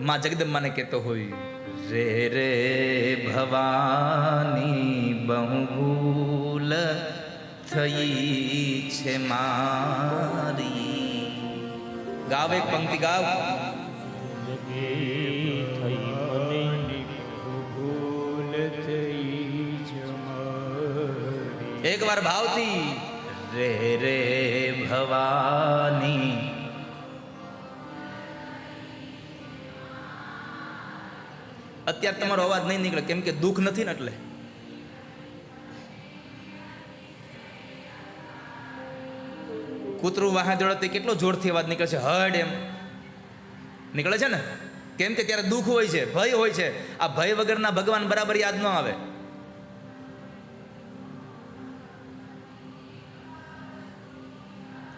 માં જગદંબાને કહેતો હોય, રે રે ભવાની બહુ ભૂલ થઈ છે મારી. ગાવ એક પંક્તિ ગાવ. ભૂલ થઈ જમારી. એક વાર ભાવથી રે રે ભવાની. અત્યારે તમારો અવાજ નહીં નીકળે કેમ કે દુઃખ નથી ને એટલે. કૂતરું વાહન જોડે કેટલો જોરથી અવાજ નીકળે છે, હડ એમ નીકળે છે ને. કેમ કે ત્યારે દુઃખ હોય છે, ભય હોય છે. આ ભય વગરના ભગવાન બરાબર યાદ ન આવે.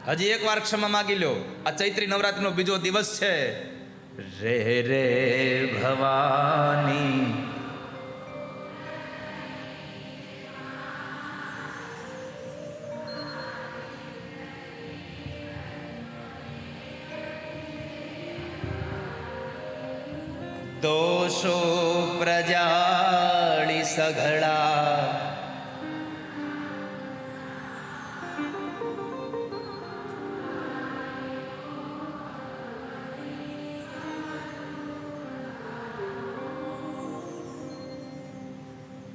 હજી એક વાર ક્ષમા માગી લો. આ ચૈત્રી નવરાત્રિનો બીજો દિવસ છે. રે રે ભવાની. દોષો પ્રજાળી સઘળા.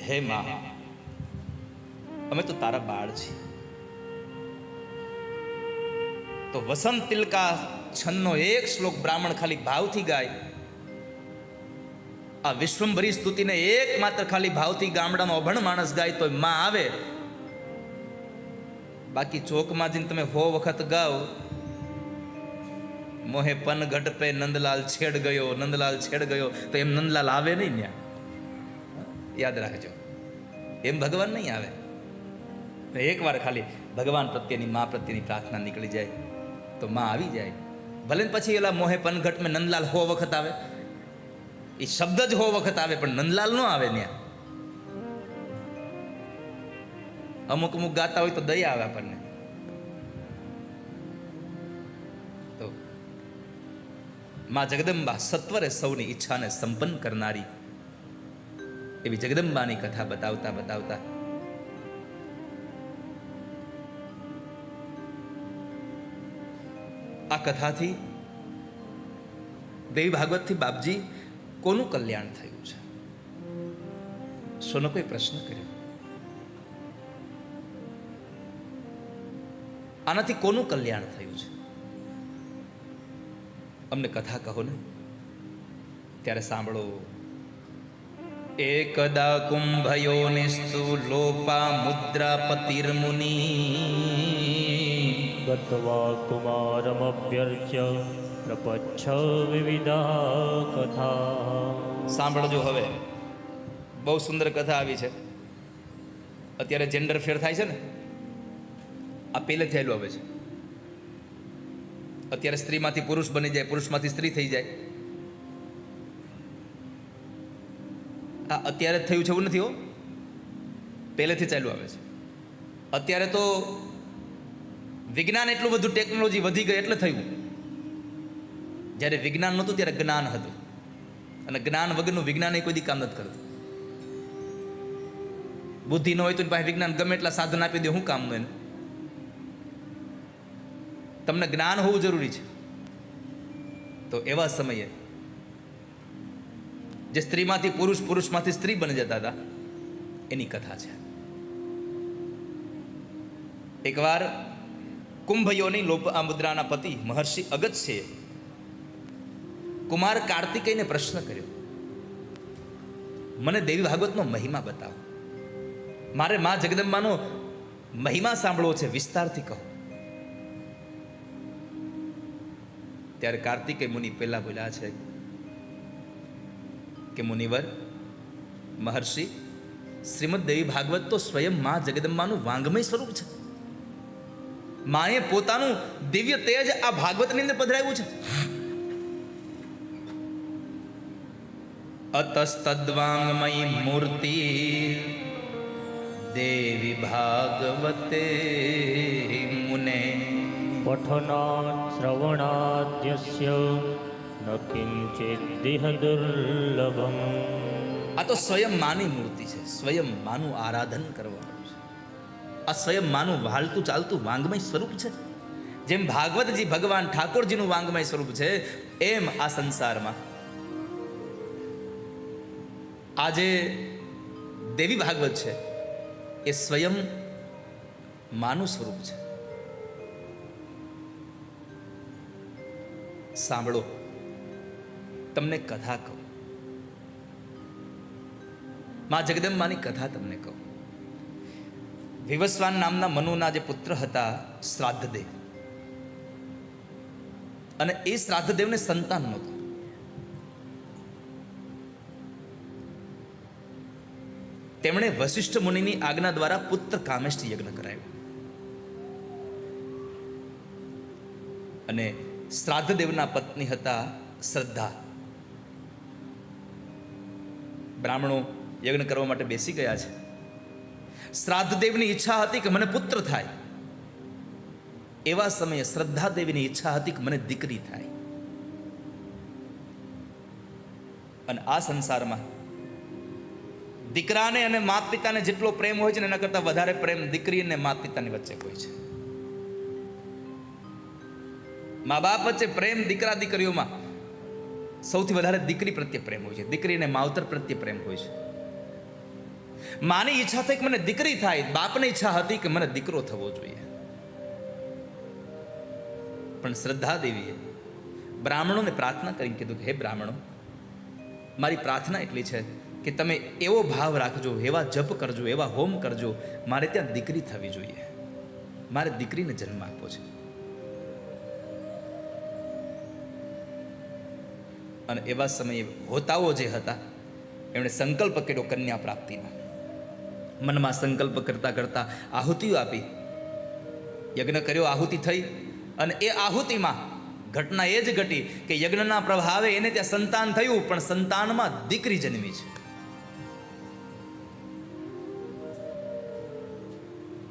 હે માં, અમે તો તારા બાળ છીએ. તો વસંત તિલકા છંદનો એક શ્લોક બ્રાહ્મણ ખાલી ભાવથી ગાય. આ વિશ્વંભરી સ્તુતિને એક માત્ર ખાલી ભાવથી ગામડાનો અભણ માણસ ગાય તો માં આવે. બાકી ચોકમાં જઈને તમે 100 વખત ગાઓ, મોહે પન ઘટ પે નંદલાલ છેડ ગયો, નંદલાલ છેડ ગયો, તો એમ નંદલાલ આવે નહીં ત્યાં. યાદ રાખજો, એમ ભગવાન નહીં આવે. એક વાર ખાલી ભગવાન પ્રત્યેની મા પ્રત્યેની પ્રાર્થના નીકળી જાય તો માં આવી જાય. ભલે ને પછી એલા મોહે પનઘટ મેં નંદલાલ 100 વખત આવે, એ શબ્દ જ 100 વખત આવે, પણ નંદલાલ ન આવે ત્યાં. અમુક અમુક ગાતા હોય તો દયા આવે આપણને. તો માં જગદંબા સત્વરે સૌની ઈચ્છાને સંપન્ન કરનારી એવી જગદંબાની કથા બતાવતા બતાવતા આ કથાથી દેવી ભાગવતથી બાપજી કોનું કલ્યાણ થયું છે? શોનો કોઈ પ્રશ્ન કર્યો? આનાથી કોનું કલ્યાણ થયું છે? અમને કથા કહો ને. ત્યારે સાંભળો. એકદા કુંભયો નિસ્તુ લોપા મુદ્રાપતિર્મુનિ ગત્વા કુમારમભ્યર્ચ્ય પ્રપચ્છ વિવિધા કથા. સાંભળજો હવે, બહુ સુંદર કથા આવી છે. અત્યારે જેન્ડર ફેર થાય છે ને, આ પહેલે થયેલું આવે છે. અત્યારે સ્ત્રીમાંથી પુરુષ બની જાય, પુરુષમાંથી સ્ત્રી થઈ જાય. આ અત્યારે થયું છે એવું નથી હો, પહેલેથી ચાલ્યું આવે છે. અત્યારે તો વિજ્ઞાન એટલું બધું ટેકનોલોજી વધી ગઈ એટલે થયું. જ્યારે વિજ્ઞાન નહોતું ત્યારે જ્ઞાન હતું, અને જ્ઞાન વગરનું વિજ્ઞાન એ કોઈ દી કામ નથી કરતું. બુદ્ધિ ન હોય તો પાસે વિજ્ઞાન ગમે એટલા સાધન આપી દે, શું કામનું એને? તમને જ્ઞાન હોવું જરૂરી છે. તો એવા સમયે જે સ્ત્રીમાંથી પુરુષ, પુરુષમાંથી સ્ત્રી બની જતા હતા, એની કથા છે. એકવાર કુંભયોની લોપા મુદ્રાના પતિ મહર્ષિ અગસ્ત્યએ કુમાર કાર્તિકેયને પ્રશ્ન કર્યો, મને દેવી ભાગવતનો મહિમા બતાવો, મારે મા જગદંબાનો મહિમા સાંભળવો છે, વિસ્તારથી કહો. ત્યારે કાર્તિકેય મુનિ પહેલા બોલ્યા છે કે મુનિવર, મહર્ષિ, શ્રીમદ દેવી ભાગવત તો સ્વયં મા જગદંબાનું વાંગમય સ્વરૂપ છે. માએ પોતાનું દિવ્ય તેજ આ ભાગવતની અંદર પધરાવ્યું છે. અતસ્તદ્વાંગમયી મૂર્તિ દેવી ભાગવતે મુને પઠનાत् શ્રવણાદ્યસ્ય ન કિંચિત દિહ દુર્લભમ. આ તો સ્વયં માની મૂર્તિ છે, સ્વયં માનું આરાધન કરવાનું છે. આ સ્વયં માનું વાલતું ચાલતું વાંગમય સ્વરૂપ છે. જેમ ભાગવતજી ભગવાન ઠાકોરજીનું વાંગમય સ્વરૂપ છે, એમ આ સંસારમાં આ જે દેવી ભાગવત છે એ સ્વયં માનું સ્વરૂપ છે. સાંભળો, તમને કથા કહું, મા જગદંબાની કથા તમને કહું. વિવસ્વાન નામના મનુના જે પુત્ર હતા શ્રાદ્ધદેવ, અને એ શ્રાદ્ધદેવને સંતાન નહોતું. તેમણે વશિષ્ઠ મુનિની આજ્ઞા દ્વારા પુત્ર કામેષ્ઠ યજ્ઞ કરાયો. અને શ્રાદ્ધદેવના પત્ની હતા શ્રદ્ધા. બ્રાહ્મણો યજ્ઞ કરવા માટે બેસી ગયા છે. શ્રાદ્ધદેવની ઈચ્છા હતી કે મને પુત્ર થાય. એવા સમયે શ્રદ્ધાદેવીની ઈચ્છા હતી કે મને દીકરી થાય. અને આ સંસારમાં દીકરાને અને માત પિતાને જેટલો પ્રેમ હોય છે ને એના કરતાં વધારે પ્રેમ દીકરી અને માત પિતાની વચ્ચે હોય છે. મા બાપ વચ્ચે પ્રેમ દીકરા દીકરીઓમાં સૌથી વધારે દીકરી પ્રત્યે પ્રેમ હોય છે. દીકરીને માવતર પ્રત્યે પ્રેમ હોય છે. માની ઈચ્છા થઈ કે મને દીકરી થાય, બાપની ઈચ્છા હતી કે મને દીકરો થવો જોઈએ. પણ શ્રદ્ધા દેવીએ બ્રાહ્મણોને પ્રાર્થના કરીને કીધું કે હે બ્રાહ્મણો, મારી પ્રાર્થના એટલી છે કે તમે એવો ભાવ રાખજો, એવા જપ કરજો, એવા હોમ કરજો, મારે ત્યાં દીકરી થવી જોઈએ, મારે દીકરીને જન્મ આપવો છે. અને એવા સમયે હોતાઓ જે હતા એમણે સંકલ્પ કર્યો કન્યા પ્રાપ્તિનો. મનમાં સંકલ્પ કરતા કરતા આહુતિઓ આપી, યજ્ઞ કર્યો, આહુતિ થઈ. અને એ આહુતિમાં ઘટના એ જ ઘટી કે યજ્ઞના પ્રભાવે એને ત્યાં સંતાન થયું, પણ સંતાનમાં દીકરી જન્મી છે.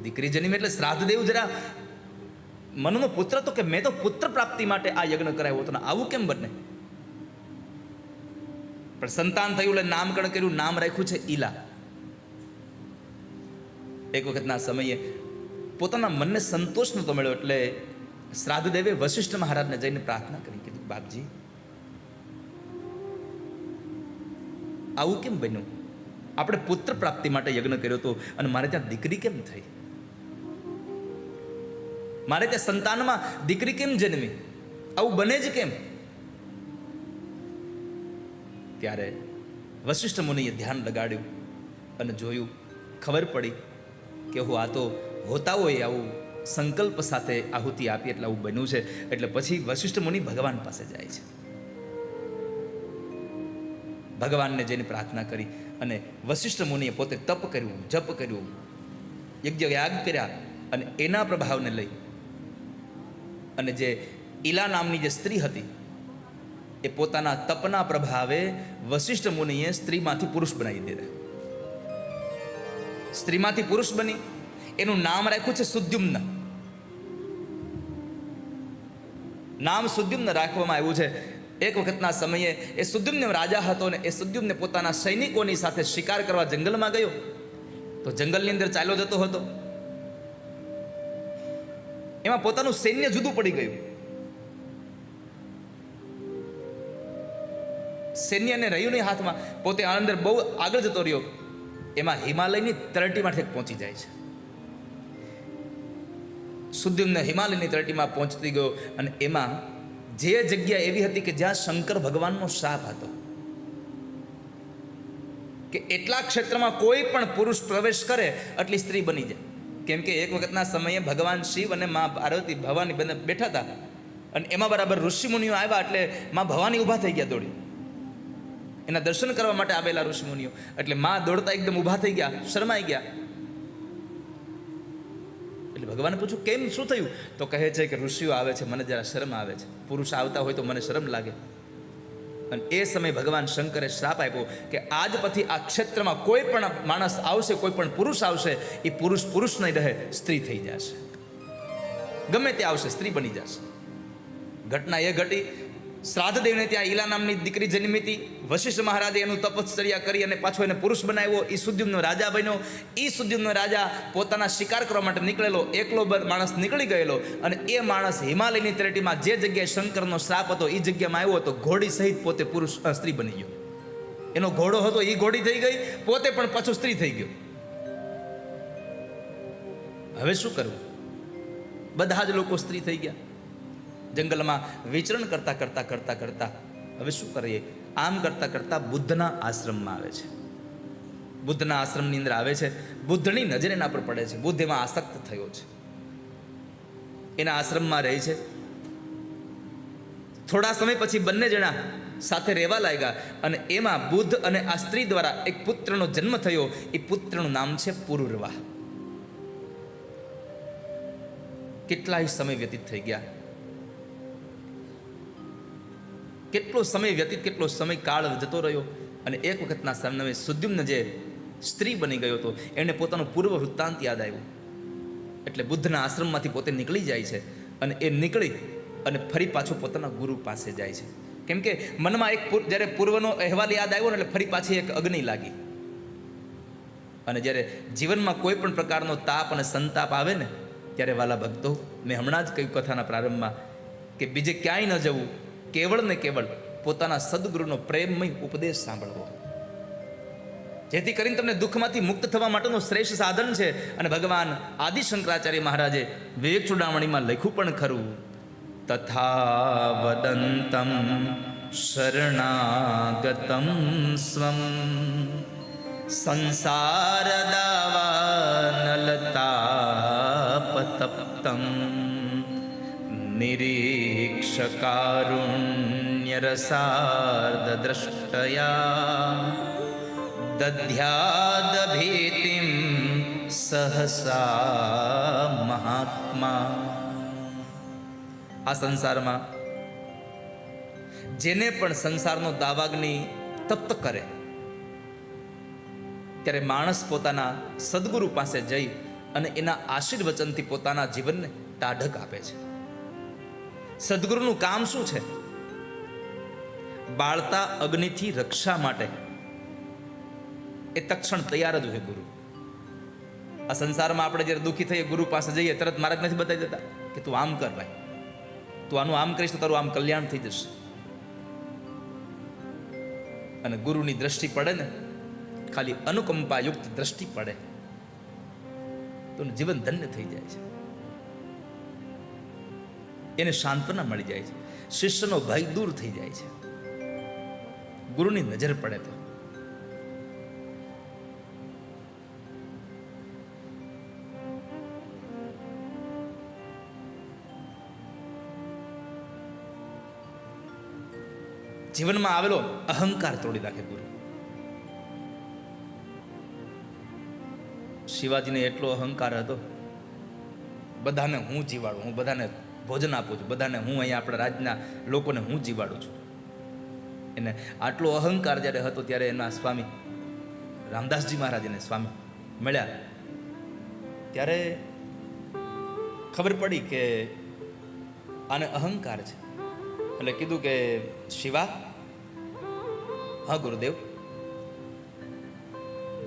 દીકરી જન્મી એટલે શ્રાદ્ધદેવ જરા મનુનો પુત્ર તો કે મેં તો પુત્ર પ્રાપ્તિ માટે આ યજ્ઞ કરાવ્યો હતો ને આવું કેમ બને? પણ સંતાન થયું એટલે નામકરણ કર્યું, નામ રાખ્યું છે ઈલા. એક વખતના સમયે પોતાના મનને સંતોષ નહોતો મળ્યો એટલે શ્રાદ્ધદેવે વશિષ્ઠ મહારાજને જઈને પ્રાર્થના કરી, કીધું બાપજી આવું કેમ બન્યું? આપણે પુત્ર પ્રાપ્તિ માટે યજ્ઞ કર્યો હતો અને મારે ત્યાં દીકરી કેમ થઈ? મારે ત્યાં સંતાનમાં દીકરી કેમ જન્મી? આવું બને જ કેમ? ત્યારે વશિષ્ઠ મુનિએ ધ્યાન લગાડ્યું અને જોયું, ખબર પડી કે હું આ તો હોતાઓએ આવું સંકલ્પ સાથે આહુતિ આપી એટલે આવું બન્યું છે. એટલે પછી વશિષ્ઠ મુનિ ભગવાન પાસે જાય છે. ભગવાનને જઈને પ્રાર્થના કરી અને વશિષ્ઠ મુનિએ પોતે તપ કર્યું, જપ કર્યું, યજ્ઞ યાગ કર્યા અને એના પ્રભાવને લઈ અને જે ઈલા નામની જે સ્ત્રી હતી એ પોતાના તપના પ્રભાવે વશિષ્ઠ મુનિએ સ્ત્રીમાંથી પુરુષ બનાવી દીધા. સ્ત્રીમાંથી પુરુષ બની એનું નામ રાખ્યું છે સુદ્યુમ્ન. નામ સુદ્યુમ્ન રાખવામાં આવ્યું છે. એક વખતના સમયે એ સુદ્યુમ્ન રાજા હતો ને એ સુદ્યુમ્ન પોતાના સૈનિકોની સાથે શિકાર કરવા જંગલમાં ગયો. તો જંગલની અંદર ચાલ્યો જતો હતો, એમાં પોતાનું સૈન્ય જુદું પડી ગયું. સૈન્યને રહ્યું નહીં હાથમાં, પોતે અંદર બહુ આગળ જતો રહ્યો. એમાં હિમાલયની તળેટીમાં ઠેક પહોંચી જાય છે. સુદ્યુમ્ન હિમાલયની તળેટીમાં પહોંચતી ગયો અને એમાં જે જગ્યા એવી હતી કે જ્યાં શંકર ભગવાનનો શાપ હતો કે એટલા ક્ષેત્રમાં કોઈ પણ પુરુષ પ્રવેશ કરે એટલી સ્ત્રી બની જાય. કેમ કે એક વખતના સમયે ભગવાન શિવ અને મા પાર્વતી ભવાની બંને બેઠા હતા અને એમાં બરાબર ઋષિમુનિઓ આવ્યા એટલે મા ભવાની ઊભા થઈ ગયા દોડી. એના દર્શન કરવા માટે આવેલા ઋષિમુનિઓ એટલે મા દોડતા એકદમ ઊભા થઈ ગયા, શરમાઈ ગયા. એટલે ભગવાને પૂછ્યું કેમ, શું થયું? તો કહે છે કે ઋષિઓ આવે છે, મને જરા શરમ આવે છે. પુરુષ આવતા હોય તો મને શરમ લાગે. અને એ સમયે ભગવાન શંકરે શ્રાપ આપ્યો કે આજ પછી આ ક્ષેત્રમાં કોઈ પણ માણસ આવશે, કોઈ પણ પુરુષ આવશે, એ પુરુષ પુરુષ નહીં રહે, સ્ત્રી થઈ જશે. ગમે તે આવશે સ્ત્રી બની જશે. ઘટના એ ઘટી શ્રાદ્ધ દેવને ત્યાં ઈલા નામની દીકરી જન્મી હતી. વશિષ્ઠ મહારાજે એનું તપશ્ચર્યા કરી અને પાછો એને પુરુષ બનાવ્યો. એ સુદ્યુમ્ન રાજા બન્યો. એ સુદ્યુમ્ન રાજા પોતાના શિકાર કરવા માટે નીકળેલો એકલો માણસ નીકળી ગયેલો અને એ માણસ હિમાલયની તળેટીમાં જે જગ્યાએ શંકરનો શ્રાપ હતો એ જગ્યામાં આવ્યો હતો. ઘોડી સહિત પોતે સ્ત્રી બની ગયો. એનો ઘોડો હતો એ ઘોડી થઈ ગઈ, પોતે પણ પાછો સ્ત્રી થઈ ગયો. હવે શું કરવું? બધા જ લોકો સ્ત્રી થઈ ગયા. જંગલમાં વિચરણ કરતા કરતા કરતા કરતા હવે શું કરીએ? આમ કરતા કરતા બુદ્ધના આશ્રમમાં આવે છે. બુદ્ધના આશ્રમની અંદર આવે છે. બુદ્ધની નજર એના પર પડે છે. બુદ્ધ એમાં આસક્ત થયો છે. એના આશ્રમમાં રહે છે. થોડા સમય પછી બંને જણા સાથે રહેવા લાગ્યા અને એમાં બુદ્ધ અને આ સ્ત્રી દ્વારા એક પુત્રનો જન્મ થયો. એ પુત્રનું નામ છે પુરુરવા. કેટલાય સમય વ્યતીત થઈ ગયા. કેટલો સમય વ્યતીત, કેટલો સમય કાળ જતો રહ્યો અને એક વખતના સમયે સુદ્યુમ્ન જે સ્ત્રી બની ગયો હતો એને પોતાનો પૂર્વ વૃત્તાંત યાદ આવ્યો. એટલે બુદ્ધના આશ્રમમાંથી પોતે નીકળી જાય છે અને એ નીકળી અને ફરી પાછો પોતાના ગુરુ પાસે જાય છે. કેમ કે મનમાં એક જ્યારે પૂર્વનો અહેવાલ યાદ આવ્યો ને એટલે ફરી પાછી એક અગ્નિ લાગી. અને જ્યારે જીવનમાં કોઈ પણ પ્રકારનો તાપ અને સંતાપ આવે ને ત્યારે વાલા ભક્તો, મેં હમણાં જ કહ્યું કથાના પ્રારંભમાં કે બીજે ક્યાંય ન જવું, કેવળ ને કેવળ પોતાના સદગુરુનો પ્રેમમય ઉપદેશ સાંભળવો, જેથી કરીને તમને દુઃખમાંથી મુક્ત થવા માટેનું શ્રેષ્ઠ સાધન છે. અને ભગવાન આદિ શંકરાચાર્ય મહારાજે વિવેક ચૂડામણીમાં લખ્યું પણ ખરું, તથા વદંતમ શરણાગતમ સ્વમ સંસાર દાવાનલતાપતપ્તમ નિરીક્ષકારુણ્યરસાર્દ દ્રષ્ટયા દધ્યાદભીતિમ સહસા મહાત્મા. આ સંસારમાં જેને પણ સંસારનો દાવાગ્નિ તપ્ત કરે ત્યારે માણસ પોતાના સદગુરુ પાસે જઈ અને એના આશીર્વચનથી પોતાના જીવનને ટાઢક આપે છે. સદગુરુનું કામ શું છે? બાળતા અગ્નિથી રક્ષા માટે એ તક્ષણ તૈયાર જ હોય ગુરુ. આ સંસારમાં આપણે જ્યારે દુઃખી થઈએ ગુરુ પાસે જઈએ તરત માર્ગ નથી બતાવી દેતા કે તું આમ કર ભાઈ, તું આનું આમ કરીશ તો તારું આમ કલ્યાણ થઈ જશે. અને ગુરુની દ્રષ્ટિ પડે ને, ખાલી અનુકંપાયુક્ત દ્રષ્ટિ પડે તો જીવન ધન્ય થઈ જાય છે. એને સાંત્વના મળી જાય છે. શિષ્યનો ભય દૂર થઈ જાય છે ગુરુની નજર પડે તો. જીવનમાં આવેલો અહંકાર તોડી નાખે ગુરુ. શિવાજીને એટલો અહંકાર હતો, બધાને હું જીવાડું, હું બધાને ભોજન આપું છું, બધાને હું અહીંયા આપણા રાજના લોકોને હું જીવાડું છું. એને આટલો અહંકાર જ્યારે હતો ત્યારે એના સ્વામી રામદાસજી મહારાજને સ્વામી મળ્યા ત્યારે ખબર પડી કે આને અહંકાર છે. એટલે કીધું કે શિવા, હા ગુરુદેવ,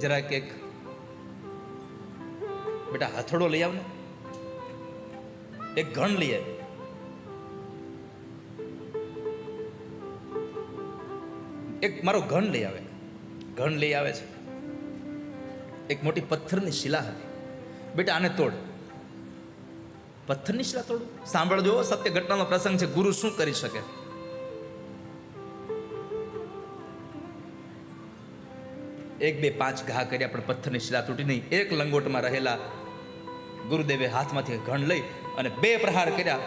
જરાક એક બેટા હથોડો લઈ આવ ને, એક ઘણ લઈ આવે. એક મારો ઘણ લઈ આવે. ઘણ લઈ આવે છે. એક મોટી પથ્થરની શિલા હતી. બેટા આને તોડ. પથ્થરની શિલા તોડ? સાંભળજો, સત્ય ઘટનાનો પ્રસંગ છે. ગુરુ શું કરી શકે? એક બે પાંચ ઘા કર્યા પણ પથ્થરની શિલા તૂટી નહીં. એક લંગોટમાં રહેલા ગુરુદેવે હાથમાંથી ઘણ લઈ અને બે પ્રહાર કર્યા,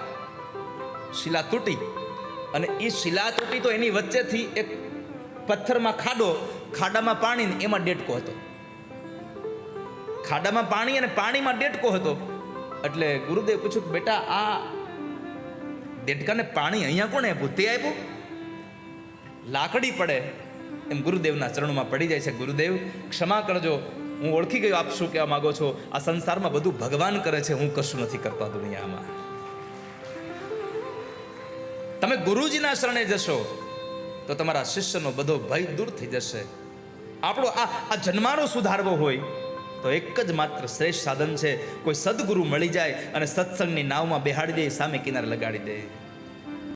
શિલા તૂટી. અને એ શિલા તૂટી તો એની વચ્ચેથી એક પથ્થરમાં ખાડો, ખાડામાં પાણી, એમાં ડેટકો હતો. ખાડામાં પાણી અને પાણીમાં ડેટકો હતો. એટલે ગુરુદેવ પૂછ્યું, બેટા આ દેડકાને પાણી અહીંયા કોણે આપ્યું? તે આપ્યું? લાકડી પડે એમ ગુરુદેવના ચરણોમાં પડી જાય છે. ગુરુદેવ ક્ષમા કરજો, હું ઓળખી ગયો આપ શું કહેવા માંગો છો. આ સંસારમાં બધું ભગવાન કરે છે, હું કશું નથી કરતો દુનિયામાં. તમે ગુરુજીના શરણે જશો તો તમારા શિષ્યનો બધો ભય દૂર થઈ જશે. આપણો આ જન્મારો સુધારવો હોય તો એક જ માત્ર શ્રેષ્ઠ સાધન છે, કોઈ સદગુરુ મળી જાય અને સત્સંગની નાવમાં બેહાડી દે, સામે કિનારે લગાડી દે.